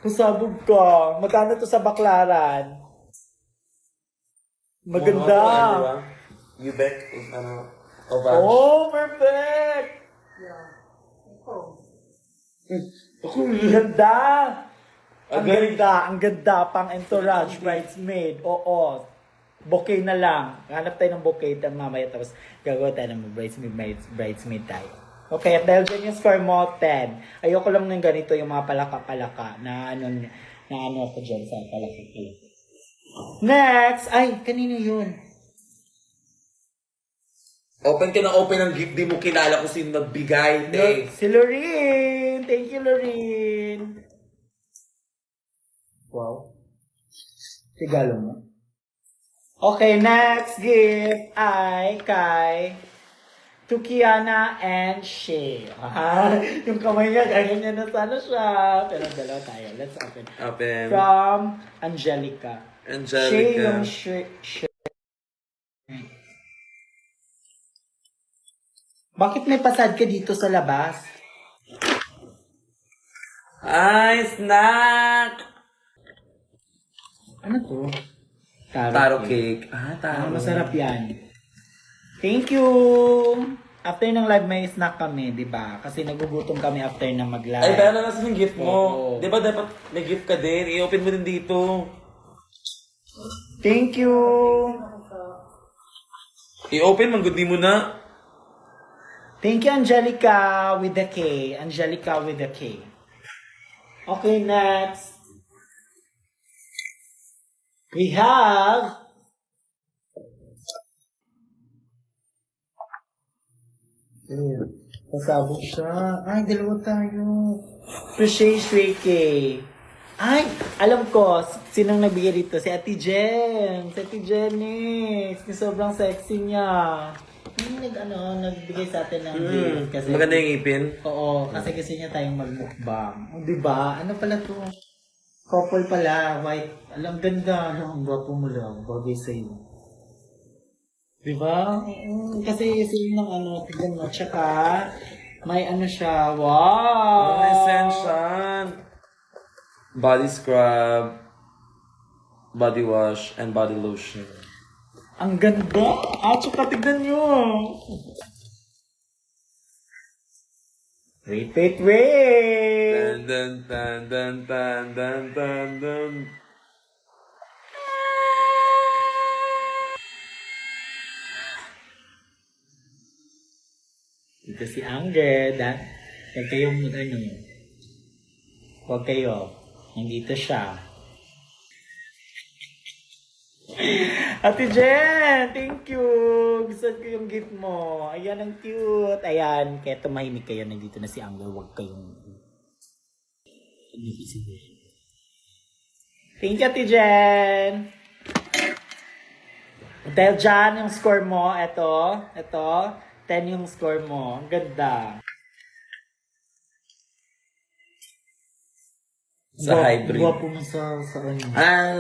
S1: Pasabog ka. Magkano to sa baklaran? Maganda.
S2: You bet. Ano? Oval.
S1: Oh, perfect! Ang ganda! Ang ganda, ang ganda. Pang entourage, bridesmaid. Oo. Bouquet na lang. Hanap tayo ng bouquet mamaya tapos gagawa tayo ng bridesmaid tayo. Okay, at dahil dyan yung score mo, 10. Ayoko lang ng ganito yung mga palaka-palaka na ano ako dyan sa palaka-palaka. Next! Ay, kanino yun?
S2: Open ka na open ang gift. Di mo kilala kung sino nagbigay. Eh.
S1: Si Lorene! Thank you, Lorene! Wow. Regalo mo. Okay, next gift ay kay to Kiana and Shay. Ah, yung kamay niya, ganyan na sana siya. Pero dalawa tayo. Let's open.
S2: Open.
S1: From Angelica. Shay
S2: Angelica.
S1: yung Shay. Bakit may pasad ka dito sa labas?
S2: Ay, snack!
S1: Ano to?
S2: Taro cake. Ah,
S1: Ah,
S2: taro.
S1: masarap yan. Thank you! After ng live, may snack kami, di ba? Kasi nagugutom kami after na mag-live.
S2: Ay, pero nasa yung gift mo.
S1: Oo.
S2: Di ba dapat may gift ka din? I-open mo din dito.
S1: Thank you!
S2: I-open, manggudi mo na.
S1: Thank you, Angelica with the K. Angelica with the K. Okay, next. We have... Pasabog siya. Ay, dalawa tayo. Crochet Shreke. Ay, alam ko, sinong nagbigay dito? Si Ate Jen. Si Ate Jennix. Sobrang sexy niya. Yung nagbigay sa atin ng gift. Kasi,
S2: Maganda yung ipin.
S1: Oo, kasi gusto niya tayong magmukbang. O, diba? Ano pala to? Couple pala, white. Alam, ganda. Ang gwapo mo lang. Bagay sa'yo. Diba? Kasi sino ng tignan mo. Tsaka, may siya. Wow!
S2: Essential. Body scrub, body wash, and body lotion.
S1: Ang ganda! Tsaka tignan nyo! Wait!
S2: Dun, dun, dun, dun, dun, dun, dun, dun.
S1: Dito si Anger. Huwag kayong Huwag kayo. Nandito siya. Ate Jen, thank you. Gusto ko yung gift mo. Ayan, ang cute. Ayan, kaya tumahimik kayo. Nandito na si Anger. Huwag kayong... Thank you, Ate Jen. Dahil dyan yung score mo, ito, 10 yung score mo. Ang ganda.
S2: Sa hybrid.
S1: Guwapo mo sa ano.
S2: Ah!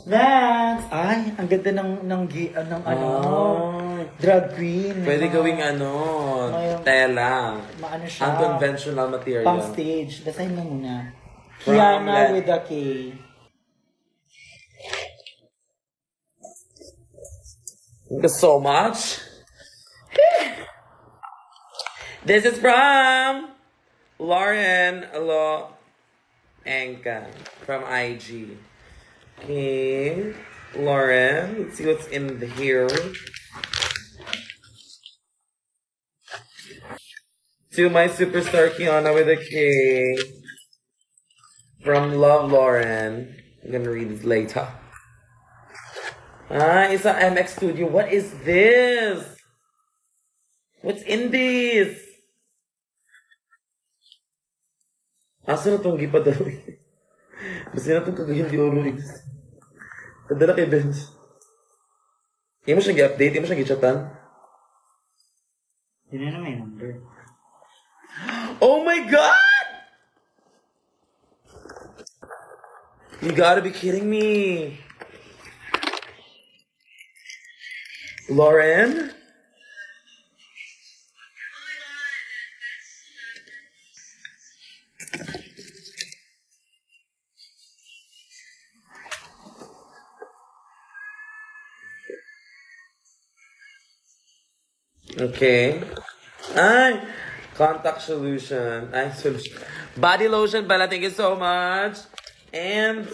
S1: Next! Ay, ang ganda ng drag queen.
S2: Pwede
S1: Mga-
S2: gawing
S1: Ngayon-
S2: tela.
S1: Maano siya.
S2: Unconventional material.
S1: Pang stage. Basahin mo muna.
S2: From
S1: Kiana
S2: Let-
S1: with a K.
S2: Thank you so much. This is from Lauren Anka from IG. Okay, Lauren, let's see what's in here. To my superstar Kiana with a K. From Love Lauren. I'm gonna read this later. It's a MX Studio. What is this? What's in this? Asa na itong gipadalo? Basta na itong kagahin di oro ito. Kadala kay Benz. Hindi mo siyang i-update? Hindi mo siyang i-chatan?
S1: Hindi na may number.
S2: Oh my God! You gotta be kidding me. Lauren? Okay. Ay, contact solution. Ay, solution. Body lotion, Bella, thank you so much. And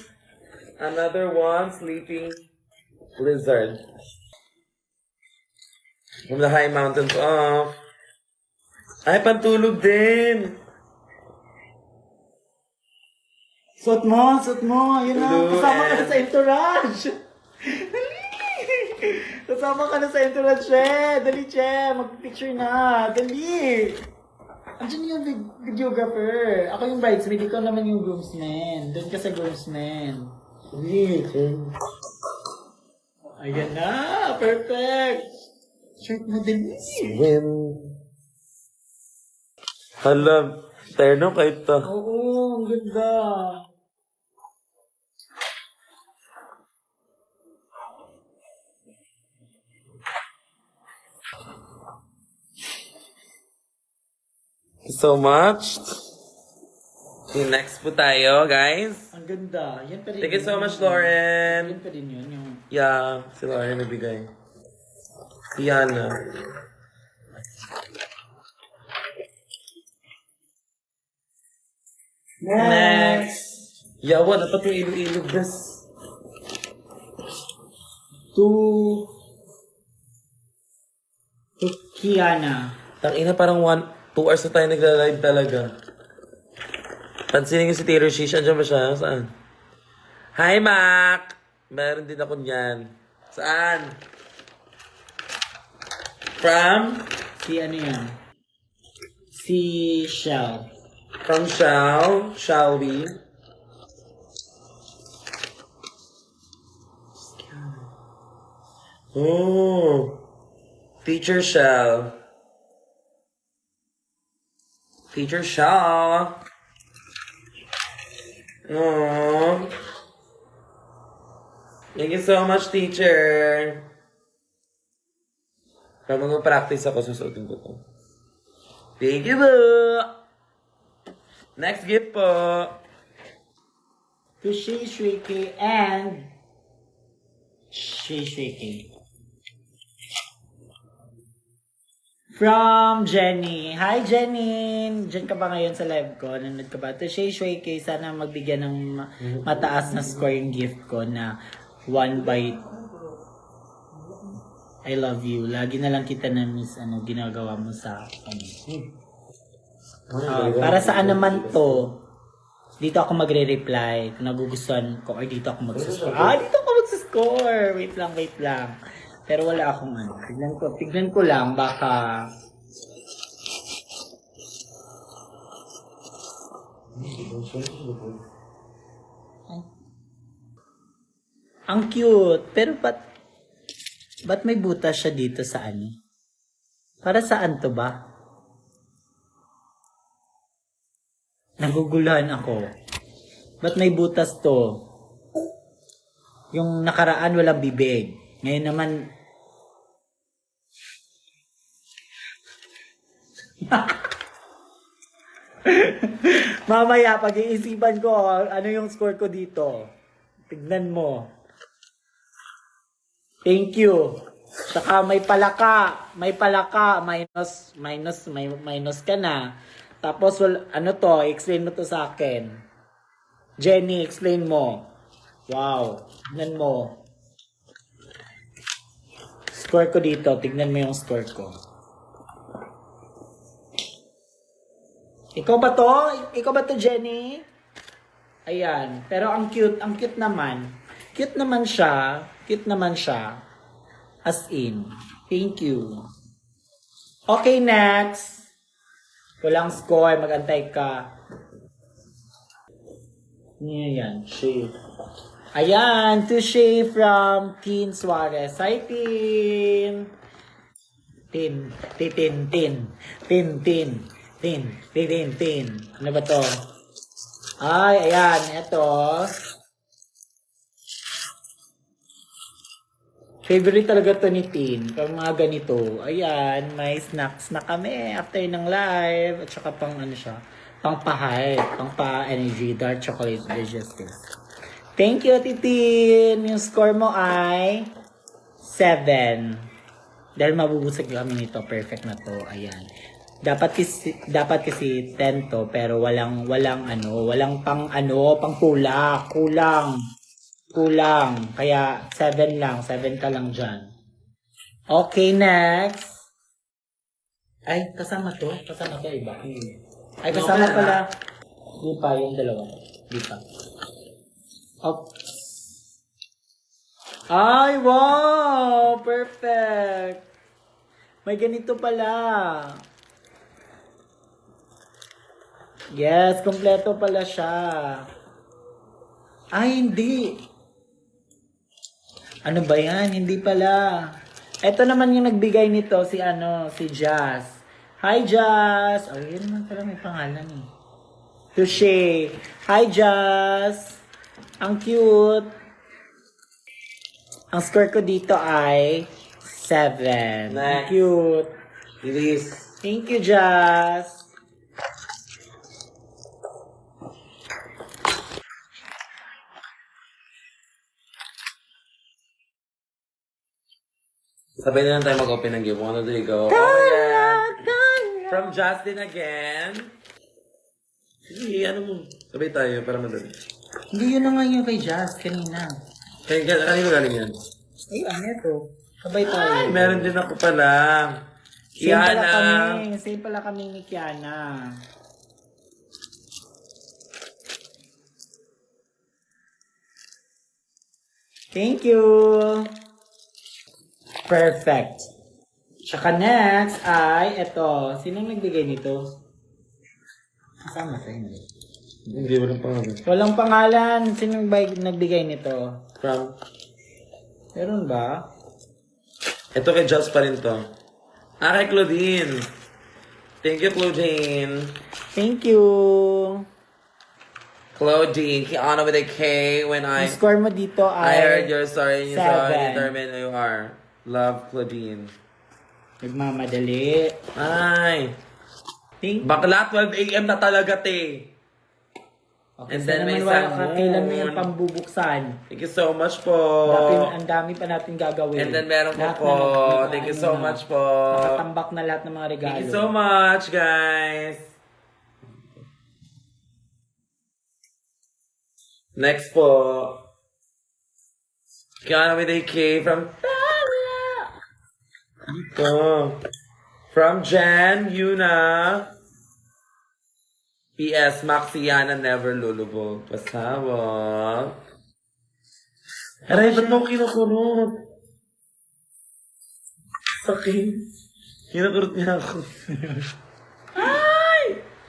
S2: another one, Sleeping Lizard. From the high mountains of... Ay, pantulog din.
S1: Suot mo, suot mo. Yun na,
S2: Hello,
S1: kasama ka na
S2: and-
S1: sa entourage. Dali! Kasama ka na sa entourage, Che. Dali, Che. Mag-picture na. Dali. Andiyan yung videographer. Ako yung bridesmaid, ikaw naman yung groomsman. Doon ka sa groomsman. Dali. Ayan na. Perfect. Shirt mo, dali.
S2: Swim. Hala, terno kahit ta.
S1: Oo, ang ganda.
S2: Thank you so much. Okay, next po tayo, guys.
S1: Ang ganda. Yan pa rin.
S2: Thank you so
S1: yun.
S2: much, Lauren.
S1: Yan pa rin yun. Yung...
S2: Yeah, si Lauren nabigay. Yana.
S1: Next.
S2: Yawa, dapat yung ilog-ilog, bes.
S1: To Kiana.
S2: Tangina, parang 2 hours na tayo nagla-live talaga. Pansinin ko si Taylor Shish. Andiyan ba siya? Saan? Hi, Mac! Meron din ako niyan. Saan? From?
S1: Si ano yan? Si Shell.
S2: From Shall we? Oh. Teacher Shall. Teacher Shall. Oh. Thank you so much, teacher. Pag mag-practice ako, susuotin ko to. Thank you po. Next gift po.
S1: To Shay Shuike and Shay Shuike. From Jenny. Hi, Jenny! Diyan ka ba ngayon sa live ko? Nanonood ka ba? To Shay Shuike, sana magbigyan ng mataas na score yung gift ko na 1 bite. I love you. Lagi na lang kita na miss ginagawa mo sa akin. Para saan naman to? Dito ako magre-reply. Kung nagugustuhan ko, ay dito ako mag-score. Dito ako mag-score! Wait lang. Pero wala akong Tignan ko lang, baka... Ay. Ang cute! Pero ba't may butas siya dito sa ani? Para saan to ba? Naguguluhan ako. Ba't may butas to? Yung nakaraan walang bibig. Ngayon naman... Mamaya, pag-iisipan ko, ano yung score ko dito. Tignan mo. Thank you. Saka may palaka. May palaka. Minus ka na. Tapos, ano to? Explain mo to sa akin. Jenny, explain mo. Wow. Tignan mo. Score ko dito. Tignan mo yung score ko. Ikaw ba to? Ikaw ba to, Jenny? Ayan. Pero ang cute naman. Cute naman siya. Cute naman siya. As in. Thank you. Okay, next. Walang score. Magantay ka. Yan. Shave. Ayan. To shave from Tin Suarez. Hi, Tin. Tin. Ano ba to? Ay, ayan. Ito. Favorite talaga to ni Tin. Pag mga ganito. Ayan. May snacks na kami after ng live. At saka pang ano siya. Pang pa-hype. Pang pa-energy. Dark chocolate digestive. Thank you, Titin. Yung score mo ay 7. Dahil mabubusag kami nito. Perfect na to. Ayan. Dapat kasi 10 to, pero walang pang pula. Kulang. Kaya 7 lang. 7 ka lang dyan. Okay, next. Ay, kasama to? Kasama to, iba. Ay, kasama pala. Di pa, yung dalawa. Di pa. Oops. Ay, wow! Perfect! May ganito pala. Yes, kompleto pala siya. Ay, hindi. Ano ba yan? Hindi pala. Ito naman yung nagbigay nito, si Jazz. Hi, Jazz! Oh, yun naman pala may pangalan eh. Touche. Hi, Jazz! Ang cute. Ang score ko dito ay 7. Ang cute.
S2: Release.
S1: Thank you, Jazz.
S2: Sabay na lang tayo mag-open ng gift. 1, 2, 3, go. Oh my God. From Justin again. Sige, ano mo? Sabay tayo para madali.
S1: Hindi yun na nga yung kay Jazz kanina.
S2: Kanino galing yan?
S1: Ay, ano ito? Sabay tayo.
S2: Ay, meron din ako pala. Kiana.
S1: Same pala kami ni Kiana. Thank you. Perfect. Tsaka next ay ito. Sinong nagbigay nito? Kasama sa hindi.
S2: Hindi, walang pangalan.
S1: Walang pangalan. Sinong nagbigay nito?
S2: From?
S1: Meron ba?
S2: Ito kay Just pa rin to. Kay Claudine. Thank you, Claudine.
S1: Thank you.
S2: Claudine, Kiana with a K when
S1: Ang score mo dito
S2: I
S1: ay
S2: heard your story and you saw
S1: 7.
S2: and determined who you are. Love, Claudine.
S1: Nagmamadali.
S2: Ay.
S1: Thank
S2: Bakla, 12 a.m. na talaga, te.
S1: Okay,
S2: And then may
S1: wala
S2: sun
S1: ka, kailan mo
S2: moon.
S1: yung pambubuksan?
S2: Thank you so much po.
S1: Ang dami pa natin gagawin.
S2: And then meron
S1: Lahat
S2: po po.
S1: na
S2: Thank you so much po.
S1: Nakatambak na lahat ng mga regalo.
S2: Thank you so much, guys. Next po. Kiana with a K from Ito. From Jan, Yuna. P.S. Maxiana never lulubog. Pasawag. Aray, ba't mo kinukurot? Sakit. Kinukurot niya ako.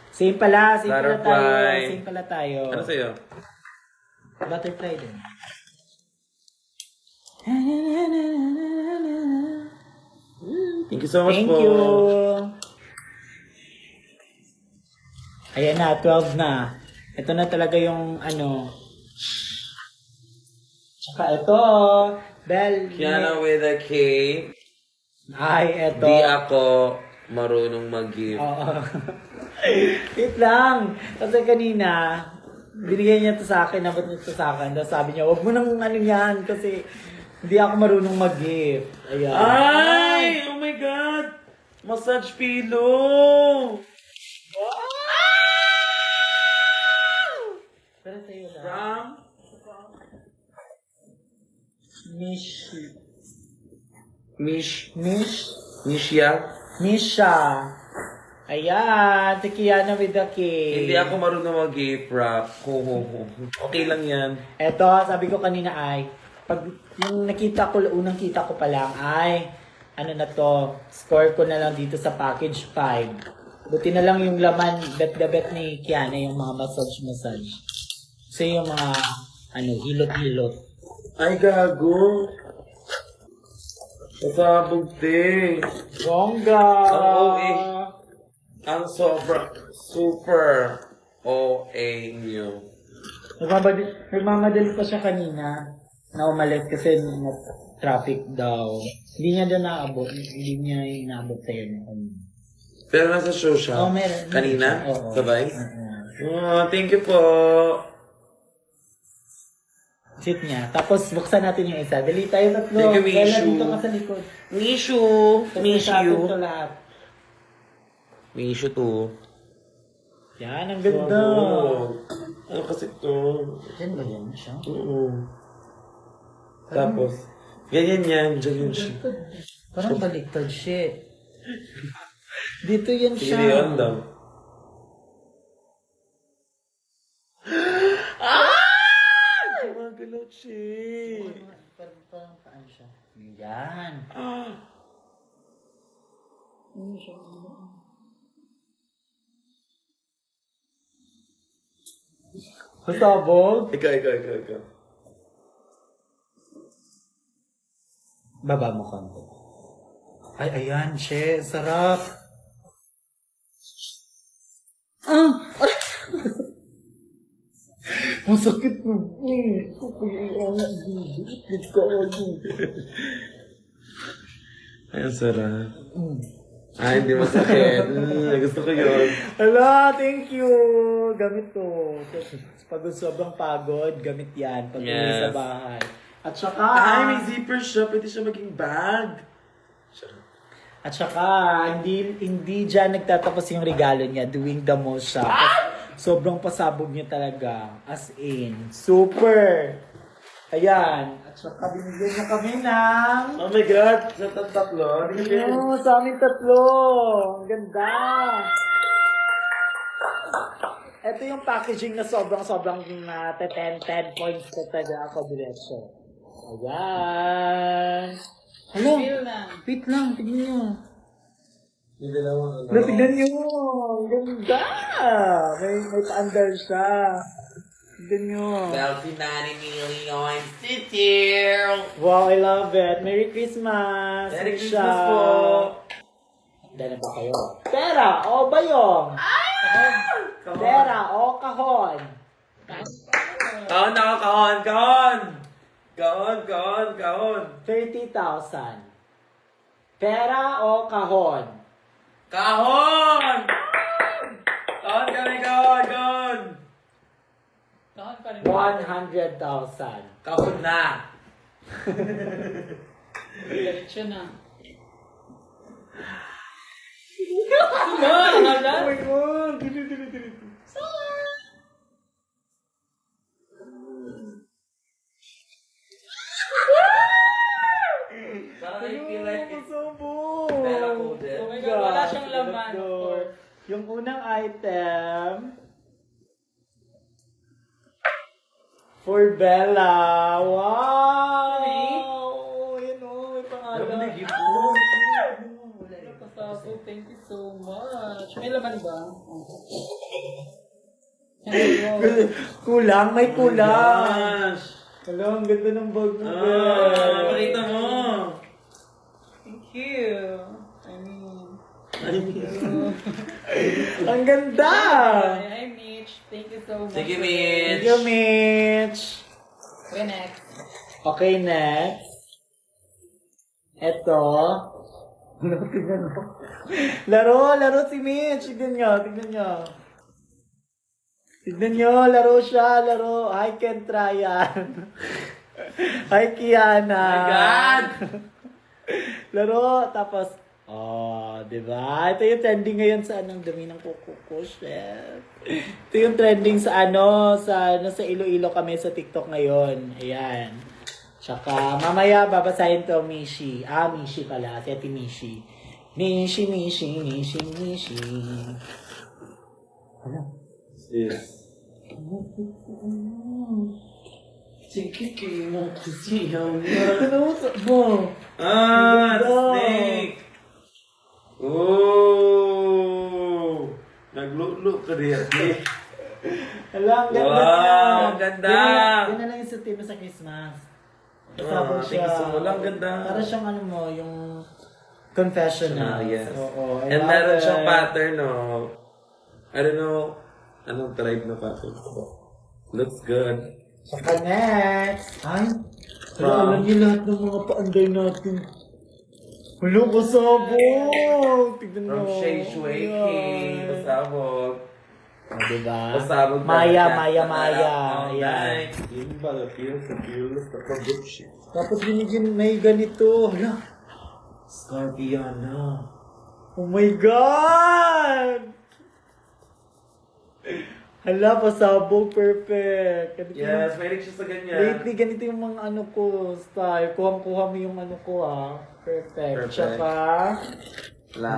S1: Same pala tayo.
S2: Butterfly.
S1: Same pala tayo.
S2: Ano sa'yo?
S1: Butterfly din.
S2: Thank you so much
S1: Thank
S2: po.
S1: you. Ayan na, 12 na. Ito na talaga yung ano. Tsaka ito, Bell.
S2: Kiana with a K.
S1: Ay, ito.
S2: Di ako marunong mag-give.
S1: Oo. Wait lang. Kasi kanina, binigay niya to sa akin, nabot niya to sa akin. Tapos sabi niya, wag mo nang ano yan kasi Hindi ako marunong mag-gift. Ayan.
S2: Ay! Oh my God! Massage pillow!
S1: Pero sa'yo na.
S2: From?
S1: Mish.
S2: Misha?
S1: Misha. Ayan. Tikiana with the cake.
S2: Hindi ako marunong mag-gift wrap. Okay lang yan.
S1: Eto, sabi ko kanina ay, pag yung unang kita ko pa lang ay, ano na to, score ko na lang dito sa package 5. Buti na lang yung laman, bet ni Kiana, yung mga massage. So yung mga, hilot-hilot.
S2: Ay, gago. Pasabog, te.
S1: Bongga!
S2: Ang OA. Ang super OA nyo.
S1: Nagmamadali pa siya kanina na umalis kasi traffic daw. Hindi niya doon naabot. Hindi niya inaabot sa'yo.
S2: Pero nasa show siya.
S1: Oh, meron.
S2: Kanina?
S1: Oo.
S2: Sabay?
S1: Oo.
S2: Oh, thank you po.
S1: Sit niya. Tapos buksan natin yung isa. Dali tayo tatlo.
S2: Thank you, Mishu.
S1: Kaya dito ka sa likod.
S2: Mishu.
S1: Miss you. Ito lahat.
S2: Mishu to.
S1: Yan, ang ganda.
S2: Ano kasi to?
S1: Diyan ba yan siya?
S2: Oo. Tapos, ganyan yan. Diyan yun siya.
S1: Parang baliktad shit. Dito yan
S2: Sige,
S1: siya.
S2: yun daw. Gumagalaw siya.
S1: Parang paan siya. Yan. Ano siya? Pasabog?
S2: Ikaw.
S1: Baba mo konti. Ay, ayan, she. Sarap. Masakit mo.
S2: Ay, ang sarap. Ay, hindi masakit. Gusto ko yun.
S1: Hala, thank you. Gamit to. Pag sobrang pagod, gamit yan. Pag uwi sa
S2: Yes.
S1: bahay. At saka,
S2: Ay, may zipper siya. Pwede siya maging bag.
S1: at saka, hindi dyan nagtatapos yung regalo niya. Doing the most siya. Sobrang pasabog niya talaga. As in, super. Ayan. At saka, binigyan niya kami ng...
S2: Oh my God! Sa tatlo.
S1: Ano, sa aming tatlo. Ang ganda. Ito yung packaging na sobrang 10 points ko talaga ako diretso. Ayan. Hello.
S3: Feel na.
S1: Wait lang, tignan nyo.
S2: May dalawang ano.
S1: Hello, tignan nyo. Ang ganda. May paandar siya. Tignan nyo.
S2: 90 million city.
S1: Wow, I love it. Merry Christmas.
S2: Merry
S1: Misha.
S2: Christmas po.
S1: Dala ba kayo? Pera o bayong? Pera o kahon?
S2: Kahon ako, kahon!
S1: 30,000. Pera o kahon?
S2: Kahon! Kahon kami, kahon!
S3: Kahon pa rin.
S1: 100,000.
S2: Kahon na!
S3: Diretso na.
S1: Oh my God! Dili.
S2: Parang I feel like it's
S1: Pasabog.
S2: Pera coded.
S3: Oh my God, wala siyang laman.
S1: Yung unang item for Bella. Wow! Yun o, may pangalan.
S3: Pasabog, thank you so much. May laman ba?
S1: Kulang, may kulang.
S2: Gosh!
S1: Hello, ang ganda ng bag mo,
S2: Pakita mo!
S3: Thank you. I mean,
S1: Ang ganda!
S3: hi Mitch. Thank you so much.
S2: Sige,
S1: Thank
S2: Mitch!
S1: you, Mitch.
S3: Okay, next.
S1: Okay, next. Ito. Tignan mo. Laro si Mitch. Tignan nyo. Tignan nyo, laro siya, laro. I can try yan. Hi, Kiana!
S2: Oh my God!
S1: Laro, tapos, di ba? Ito yung trending ngayon sa anong dumi ng kuko ko, chef. Ito yung trending sa sa Iloilo kami sa TikTok ngayon. Ayan. Tsaka, mamaya babasahin to, Mishi. Mishi pala. Si Ate Mishi. Mishi. Ano?
S2: Yes. Sige, mo kasi yan.
S1: Ano mo?
S2: Snake! Oh! Naglulo ka rin.
S1: Alam, ganda
S2: Wow,
S1: niya.
S2: ang ganda.
S1: Yan na lang yung suti mo sa Christmas. Kasabog siya.
S2: Tingin mo lang, ganda.
S1: Para siyang ano mo, yung confessional.
S2: Yes.
S1: Oo, I
S2: And
S1: love
S2: meron
S1: it.
S2: siyang pattern, no? I don't know, anong tribe na pattern. Looks good.
S1: Saka next. Ay,
S2: Wow.
S1: alam niyo lahat ng mga paanday natin. Wala, kasabog. Tignan mo.
S2: From Shay Shui King,
S1: Ayan.
S2: pasabog.
S1: Diba?
S2: Pasabog
S1: Maya.
S2: All
S1: Ayan.
S2: night. Yung ba, feels kapag shit.
S1: Tapos binigyan, may ganito. Hala.
S2: Scorpiana.
S1: Oh my God! Hala, pasabog. Perfect. Ganito
S2: Yes, may siya sa ganyan.
S1: Lately, ganito yung mga ano ko, style. Kuhang-kuha mo yung ano ko, Perfect.
S2: Perfect.
S1: Tsaka,
S2: Wala.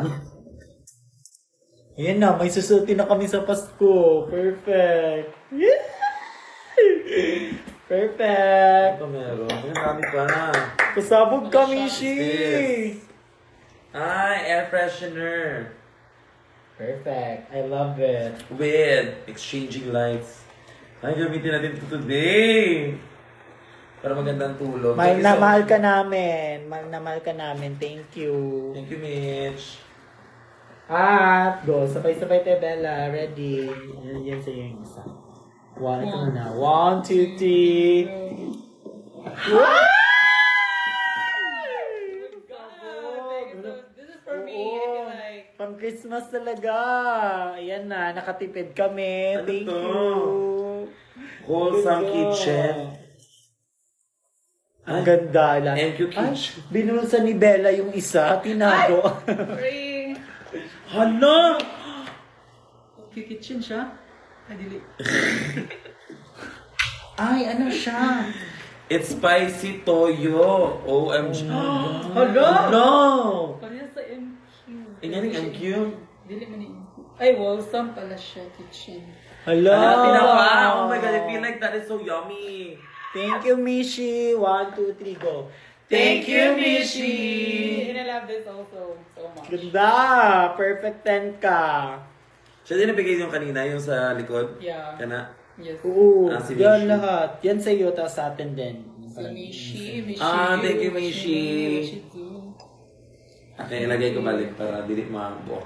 S1: ayan na, may susutin na kami sa Pasko. Perfect. Yeah! Perfect.
S2: Ito meron. Ang dami pa.
S1: Pasabog kami, Shi!
S2: This. Air freshener.
S1: Perfect. I love it.
S2: With exchanging lights. Ay, gamitin natin ito today. Para magandang tulog.
S1: Mahal
S2: Thank you
S1: na
S2: so
S1: mahal
S2: much.
S1: ka namin. Mahal na mahal ka namin. Thank you.
S2: Thank you, Mitch.
S1: At, go. Sabay-sabay tayo, Bella. Ready. Yan sa'yo yung isa. Ito muna. 1, 2, 3.
S3: This is for me. I feel like.
S1: Pang Christmas talaga. Ayan na. Nakatipid kami.
S2: Ano
S1: Thank
S2: to?
S1: you.
S2: Wholesome
S1: Ganda.
S2: kitchen.
S1: Ang ganda lang.
S2: MQ kitchen.
S1: Ay, binulsa ni Bella yung isa. Tinago.
S3: Free.
S2: Hala!
S3: Kitchen siya. Ay, dili.
S1: Ay, ano siya?
S2: It's spicy toyo. OMG.
S1: Hala!
S2: No!
S3: Parehas sa MQ.
S2: Tingnan yung MQ.
S3: Dili man ni MQ. Ay, wholesome pala siya, kitchen.
S1: Hala!
S2: Hala, tinapa. Oh my God, I feel like that is so yummy.
S1: Thank you, Mishi. 1, 2, 3, go.
S2: Thank you, Mishi.
S3: And I love this also so much.
S1: Ganda! Perfect 10 ka.
S2: Siya din nabigay yung kanina, yung sa likod.
S3: Yeah.
S2: Kana.
S3: Yes.
S1: Oo.
S2: Si
S1: yan
S2: Mishi.
S1: lahat. Yan sa'yo, tapos sa atin din.
S3: So, Mishi.
S2: Thank you, Mishi.
S3: Mishi too.
S2: Okay, ilagay ko balik para dili mabuok.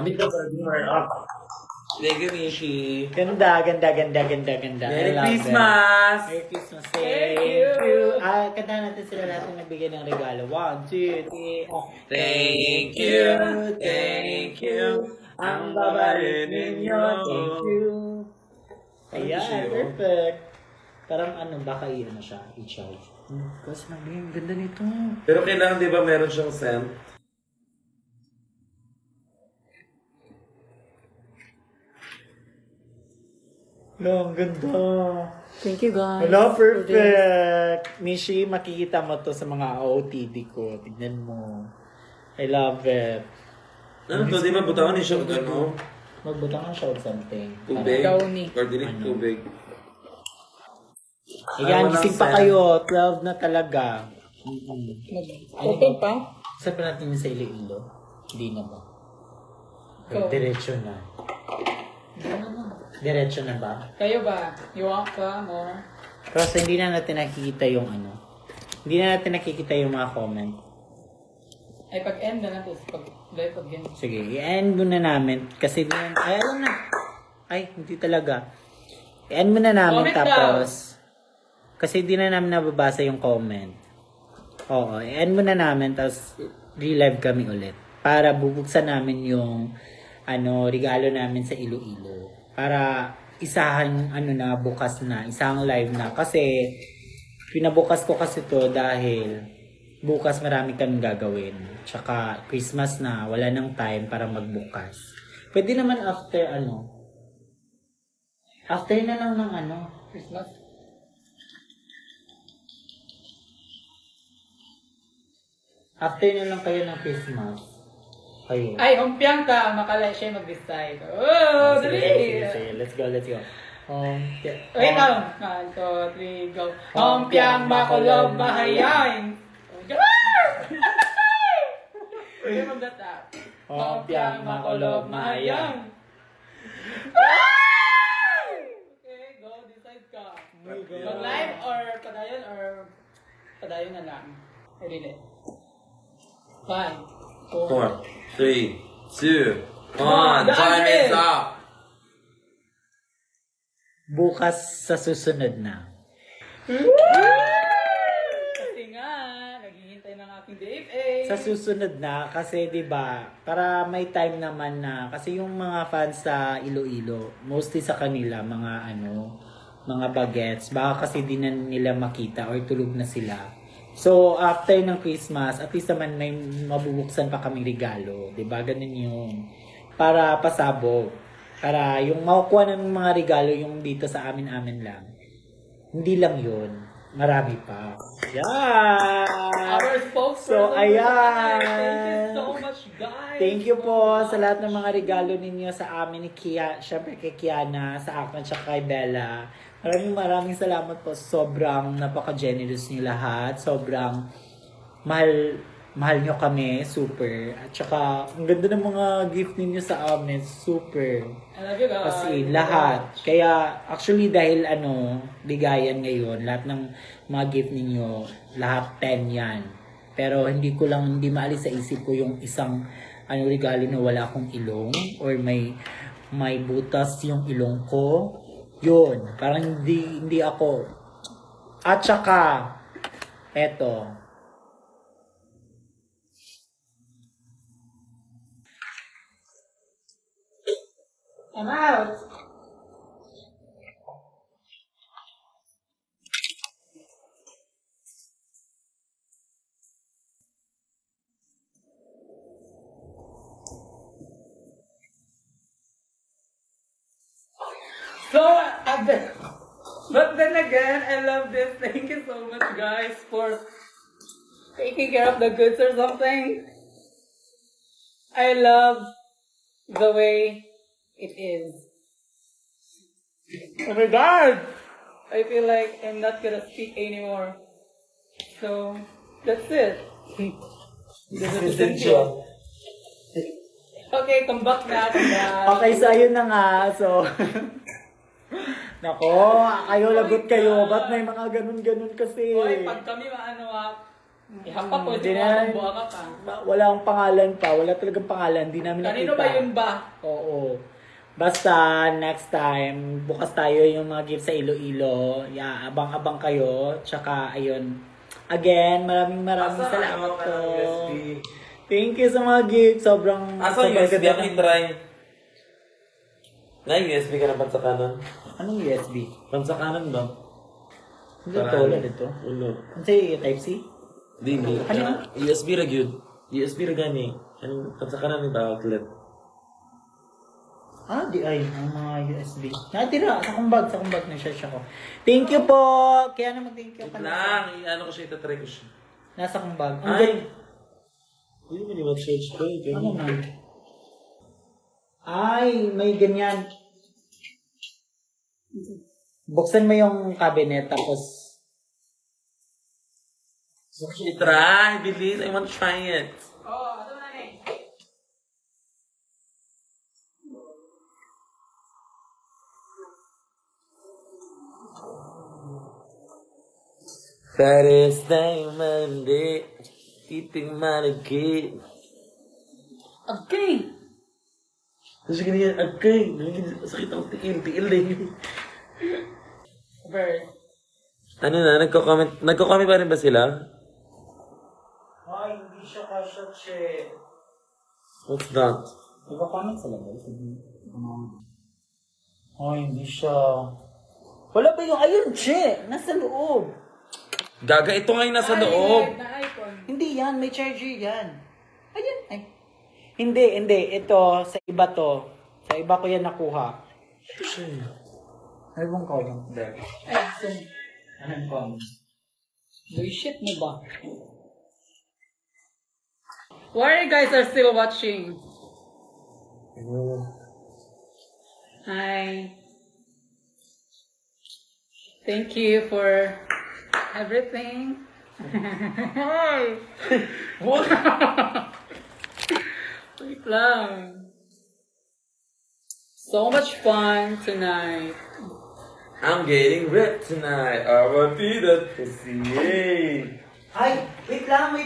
S2: Amit ka para di up. Thank you, Mishi.
S1: Ganda.
S2: Merry
S1: I love
S2: Christmas!
S1: it. Merry Christmas.
S3: Thank you.
S1: Kanta natin sila natin nagbigay ng regalo. 1, 2, 3.
S2: Thank you.
S1: Ang babae ninyo. Thank you. Ayan, perfect. Parang baka iyan na siya. I-charge. Kasi ang ganda nito.
S2: Pero kailangan di ba meron siyang scent?
S1: Ang ganda.
S3: Thank you, guys.
S1: Hello, perfect. Mishi, makikita mo to sa mga OOTD ko. Tignan mo. I love it.
S2: Ano to? Di ba butangan ni siya ano?
S1: Magbutangan siya or something.
S2: Tubig?
S3: Downy.
S2: Or dili tubig?
S1: Ayan,
S2: walang
S1: gising pa
S2: scent.
S1: kayo. 12 na talaga.
S3: Open pa?
S1: Saan pa natin yung sa Iloilo? Hindi na ba?
S3: Go.
S1: Diretso na. Diretso na ba?
S3: Kayo ba? You want pa more?
S1: Kasi hindi na natin nakikita yung Hindi na natin nakikita yung mga comment.
S3: Ay, pag-end na lang to. Pag-live again.
S1: Sige, i-end muna namin. Kasi din, ay, alam na. Ay, hindi talaga. I-end muna namin
S3: Comment
S1: tapos. Kasi di na namin nababasa yung comment. Oo, i-end muna namin tapos re-live kami ulit. Para bubuksan namin yung regalo namin sa Iloilo. Para isahan, bukas na. Isang live na. Kasi, Pinabukas ko kasi to dahil bukas marami kaming gagawin. Tsaka Christmas na, wala nang time para magbukas. Pwede naman after after na lang ng
S3: Christmas.
S1: after na lang kayo ng Christmas. Kayo.
S3: Ay, humpiang ka. Makala siya mag-decide. Oh, dali!
S1: Sige. Let's go.
S3: Wait lang. 1, 2, 3, go. Humpiang makulob mahayain. Okay, magdata. Humpiang makulob mahayain. Okay, go. Decide ka. Mag-live or padayon na lang. I really. 5, 4,
S2: 4, 3, 2, 1. Time is up!
S1: Bukas sa susunod na.
S3: Kasi nga, naghihintay ng aking DFA.
S1: Sa susunod na kasi 'di ba para may time naman na kasi yung mga fans sa Iloilo mostly sa kanila mga bagets baka kasi di na nila makita or tulog na sila. So after ng Christmas at least naman may mabubuksan pa kaming regalo, 'di ba? Ganun yun. Para pasabog. Para yung makukuha ng mga regalo yung dito sa amin lang. Hindi lang yun. Marami pa. Yeah!
S3: Our spokesperson.
S1: So, ayan.
S3: Thank you so much, guys.
S1: Thank you po sa lahat ng mga regalo ninyo sa amin ni Kia. Syempre kay Kiana, sa akin, at kay Bella. Maraming salamat po. Sobrang napaka-generous niyo lahat. Sobrang mahal nyo kami. Super. At saka, ang ganda ng mga gift ninyo sa amin. Super.
S3: I love you guys.
S1: Kasi lahat. Kaya actually dahil bigayan ngayon, lahat ng mga gift ninyo, lahat 10 yan. Pero hindi maalis sa isip ko yung isang regalo na wala akong ilong or may butas yung ilong ko. Yun, parang hindi ako. At saka eto.
S3: I'm out. But then again, I love this. Thank you so much, guys, for taking care of the goods or something. I love the way it is. Oh my god! I feel like I'm not gonna speak anymore. So, that's it.
S1: This is essential.
S3: Okay, come back na.
S1: Okay, so ayun na nga. So, nako, kayo lagot kayo. Ba't may mga ganun-ganun kasi?
S3: Hoy, pag kami ihapak ko,
S1: Hindi
S3: di
S1: na-
S3: mo buha ka pa.
S1: Wala akong pangalan pa. Wala talagang pangalan. Hindi namin
S3: Kanino
S1: nakita.
S3: ba yun ba?
S1: Oo. Basta, next time, bukas tayo yung mga gift sa Iloilo. Yeah, abang-abang kayo. Tsaka, ayun. Again, maraming salamat po. Thank you sa mga gift. Sobrang...
S2: Asa
S1: sobrang
S2: USB?
S1: ganda
S2: Ako
S1: ng-
S2: i-try. Na-USB ka na pansakanan?
S1: Anong USB?
S2: Pansakanan ba?
S1: Hindi ito, wala dito.
S2: Ulo.
S1: Ano sa'yo, Type-C?
S2: Hindi.
S1: Ano?
S2: USB ra gyud. USB ra gani. Ang pansakanan ni outlet.
S1: Di ay, ang mga USB. Natira, sa kumbag na-search ako. Thank you po! Kaya naman thank you
S2: Wait
S1: ka
S2: lang, ano ko siya, itatry ko siya.
S1: Nasa kumbag. Ang
S2: Ay!
S1: ganda.
S2: Hindi mo naman search ko.
S1: Ano man? Ay, may ganyan. Buksan mo yung cabinet tapos
S2: So, try, bilis. I want to try it.
S3: Oh, ito na eh.
S2: Thursday, Monday, titing malagay.
S3: Okay.
S2: Kasi ganyan, agay. Sakit ang tiil din.
S3: Bird.
S2: Ano na, nagko-comment pa rin ba sila?
S1: ay, hindi siya kasha che.
S2: What's that?
S1: Nagka-comment sila ba? Ay, hindi siya. Wala ba yung ayun che? Nasa loob.
S2: Gaga, ito nga yung nasa loob.
S3: Na iPhone.
S1: Hindi yan, may charger yan. Ayan. Ay. Hindi. Ito, sa iba to. Sa iba ko yan nakuha. Ewan ko lang.
S3: Ay, so,
S1: Anong ko?
S3: boy, shit mo ba? Why you guys are still watching? Hi. Thank you for everything.
S2: What?
S3: Wait lang. So much fun tonight.
S2: I'm getting wet tonight. I want to eat that pussy. Yay.
S1: Ay, wait lang.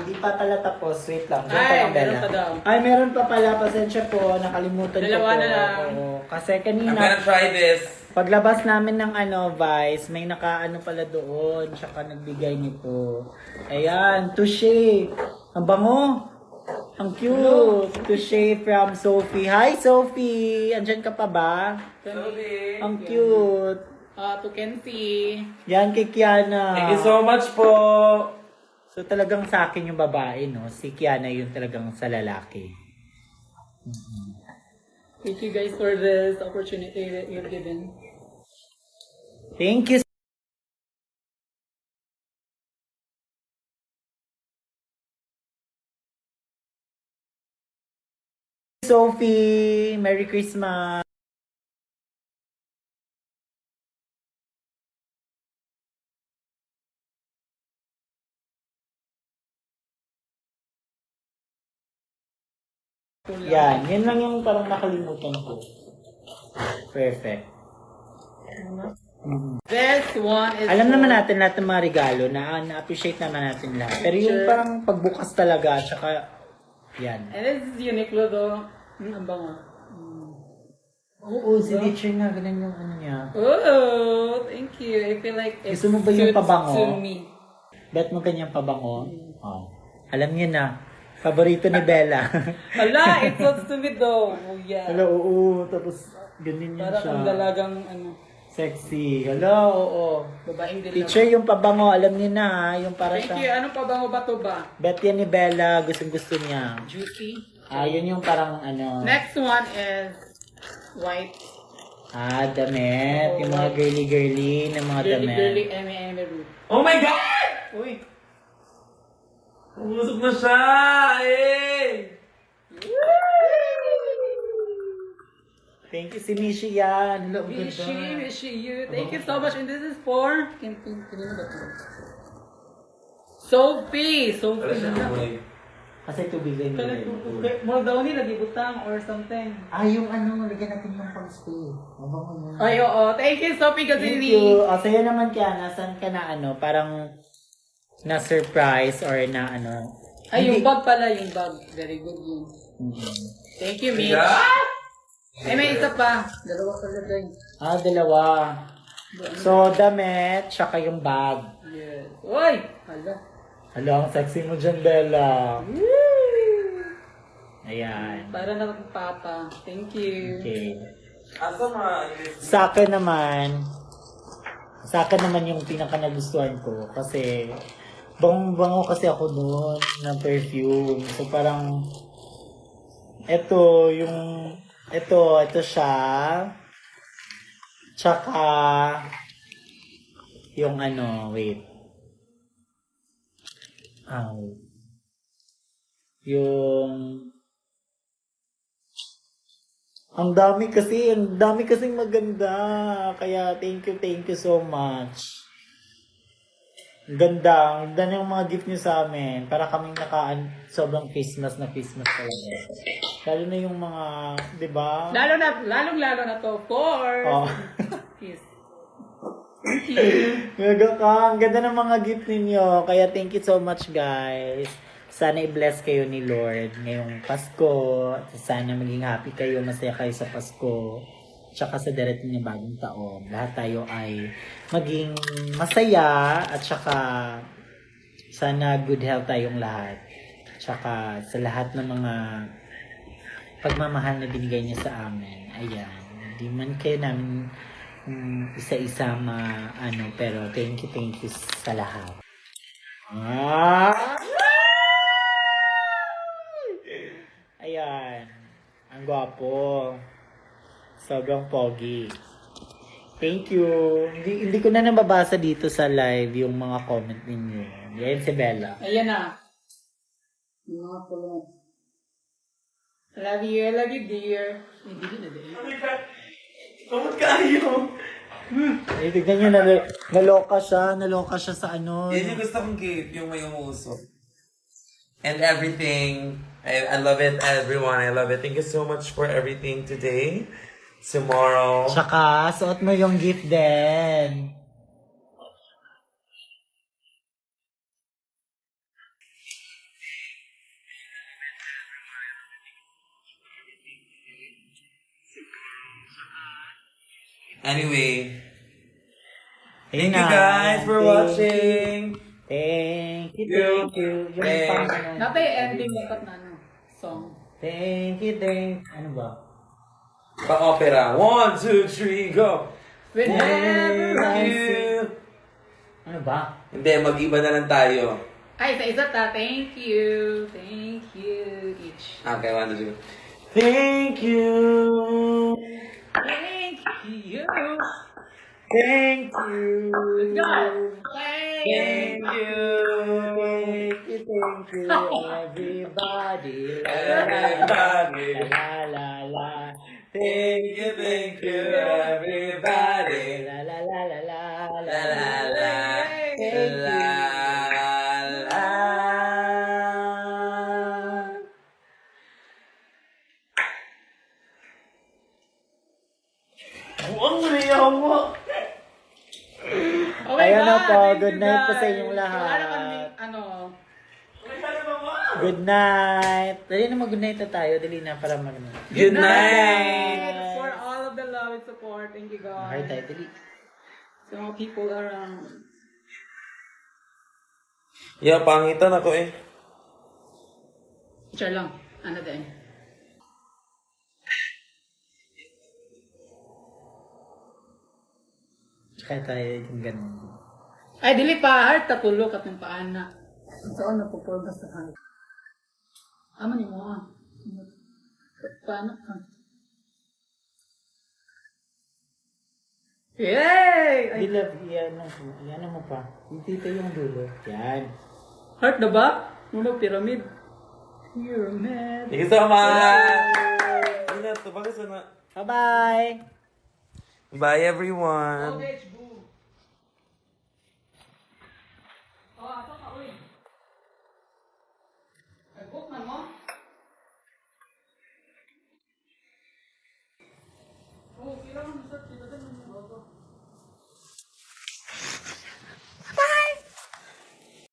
S1: Hindi pa pala tapos. Wait lang. Diyan pa
S3: Ay,
S1: lang,
S3: meron
S1: Bella.
S3: pa daw.
S1: Ay, meron pa pala. Pasensya po. Nakalimutan ko
S3: Dalawa
S1: po.
S3: na lang.
S1: Oo. Kasi
S2: I'm gonna
S1: kanina,
S2: try this.
S1: paglabas namin ng Vice, may nakaano pala doon. Tsaka nagbigay nito. Ayan, touche. Ang bango. Ang cute. Touche from Sophie. Hi, Sophie. Andyan ka pa ba?
S2: Sorry.
S1: Ang cute.
S3: To Kenzie.
S1: Yan kay Kiana.
S2: Thank you so much po.
S1: So talagang sa akin yung babae, no? Si Kiana yung talagang sa lalaki.
S3: Thank you guys for this opportunity that you've given.
S1: Thank you. Sophie, Merry Christmas. Yan lang yung parang nakalimutan ko. Perfect.
S3: This one is
S1: Alam naman natin lahat ng mga regalo na-appreciate naman natin lahat. Pero yung
S3: Sure.
S1: parang pagbukas talaga, tsaka yan.
S3: And this is Uniqlo though. Ang bango.
S1: Oo, si teacher nga, ganun yung ano niya.
S3: Oh, thank you. I feel like it
S1: Gusto mo ba yung
S3: suits
S1: pabango?
S3: to me.
S1: Bet mo ganyang pabango? Oh. Alam niya na. Paborito ni Bella.
S3: Hala, it suits to me though. Oh yeah.
S1: Hala, oo. Tapos, ganun yun
S3: Para
S1: siya.
S3: kang dalagang ano,
S1: Sexy. Hala, oo.
S3: babaeng dilaw.
S1: Teacher, yung pabango, alam niya na ha. Yung para
S3: Thank you.
S1: siya.
S3: Anong pabango ba to ba?
S1: Bet yan ni Bella. Gustong-gusto niya.
S3: Juicy.
S1: Yun yung parang ano.
S3: Next one is white.
S1: Damit. Yung mga girly-girly na mga
S3: Girly
S1: damit.
S3: girly eme root.
S2: Oh my God!
S3: Uy.
S2: Pumusok na siya! Eh!
S1: Thank you si Mishi yan. Look,
S3: Wish you. Thank you so much. And this is for... Kanina ba ito? Sophie.
S2: Wala siya
S3: Sophie.
S2: amoy.
S1: Kasi tubigan nila.
S3: Mo daw nila gibutang or something.
S1: Yung ano, lagyan natin yung pang-stay. Mabango yun.
S3: Ay, oo. Thank you, Sophie
S1: Thank
S3: Gazili.
S1: you. Sa'yo naman kaya, nasan ka na ano, parang na-surprise or na ano.
S3: Ay, yung
S1: Hindi-
S3: bag pala, yung bag. Very good yun.
S1: Mhm.
S3: Thank you, Mitch.
S2: Yeah!
S3: Ay, may isa pa. Dalawa pala din.
S1: Dalawa. So, damit, tsaka yung bag.
S3: Yes. Uy! Hala.
S1: Hala, ang sexy mo dyan, Bella. Ayan.
S3: Para na papa. Thank you.
S1: Okay.
S2: Asa ma?
S1: Sa akin naman yung pinaka nagustuhan ko kasi bango kasi ako noon ng perfume. So parang ito siya. Tsaka yung ano, wait. Yung ang dami kasing maganda. Kaya thank you so much. Ang ganda yung mga gift niyo sa amin. Para kaming sobrang Christmas talaga. Lalo na yung mga, di ba?
S3: Lalong na to. Of course.
S1: Oh.
S3: Yes. Thank you.
S1: Ang ganda ng mga gift ninyo. Kaya thank you so much, guys. Sana i-bless kayo ni Lord ngayong Pasko. At sana maging happy kayo, masaya kayo sa Pasko. Tsaka sa darating na bagong taon. Lahat tayo ay maging masaya. At tsaka sana good health tayong lahat. Tsaka sa lahat ng mga pagmamahal na binigay niya sa amin. Ayan. Hindi man kayo namin isa-isa pero thank you sa lahat. Ah! Ayan. Ang gwapo. Sobrang pogi. Thank you. Hindi ko na nababasa dito sa live yung mga comment ninyo. Yan si Bella.
S3: Ayan na. Mga pulong. I love you, dear. Hindi ko na din.
S2: Kamot kayo!
S1: Tignan nyo, naloka siya sa ano.
S2: Yan yung gusto kong gift, yung may umuusok. And everything. I love it, everyone. I love it. Thank you so much for everything today. Tomorrow.
S1: Tsaka, suot mo yung gift din.
S2: Anyway.
S1: Ayun
S2: Thank you
S1: na.
S2: guys for
S1: Thank
S2: watching.
S1: Thank you. Yung
S2: Thank-
S1: pang
S3: Dapat ending dapat na song.
S1: Thank you. Ano ba?
S2: Pa-opera. 1, 2, 3, go!
S3: Whenever
S2: Thank
S3: I
S2: you.
S1: Ano ba?
S2: Hindi, mag-iba na lang tayo.
S3: Ay, isa ta. Thank you. Thank you. Each.
S2: Okay, 1, 2, 3. Thank you.
S3: Thank you.
S1: Thank you.
S3: Let's go.
S2: Thank you.
S1: Thank you, everybody.
S2: Everybody.
S1: La la la.
S2: Thank you, everybody.
S1: La la la la la
S2: La la la.
S1: Thank
S2: La la. Buang mo na yung mo.
S3: Oh my
S1: Ayan na
S3: God,
S1: po.
S3: thank
S1: Good
S3: you,
S1: night po
S3: guys.
S1: sa inyong lahat.
S3: Wala naman
S1: Good night. Dali na mag-good night na tayo. Dali na para
S2: Good night.
S3: For all of the love and support. Thank you,
S1: Okay
S3: guys.
S1: tayo. Dali.
S3: So, mga people around.
S2: Yeah, pangitan ako eh.
S3: Picture lang. Ano din?
S1: Kaya tayo yung ganun.
S3: Ay, dili pa. Heart tatulog at ng paana. Saan na po sa heart? Ama ni mo ah. Paano ka? Yay! Ay,
S1: Hindi love. Yan mo pa. Dito yung dulo. Yan.
S3: heart na ba? Muna pyramid. Pyramid.
S2: Thank you so much. Ano na ito? Bakit sana?
S1: Bye-bye.
S2: Bye everyone.
S3: Okay,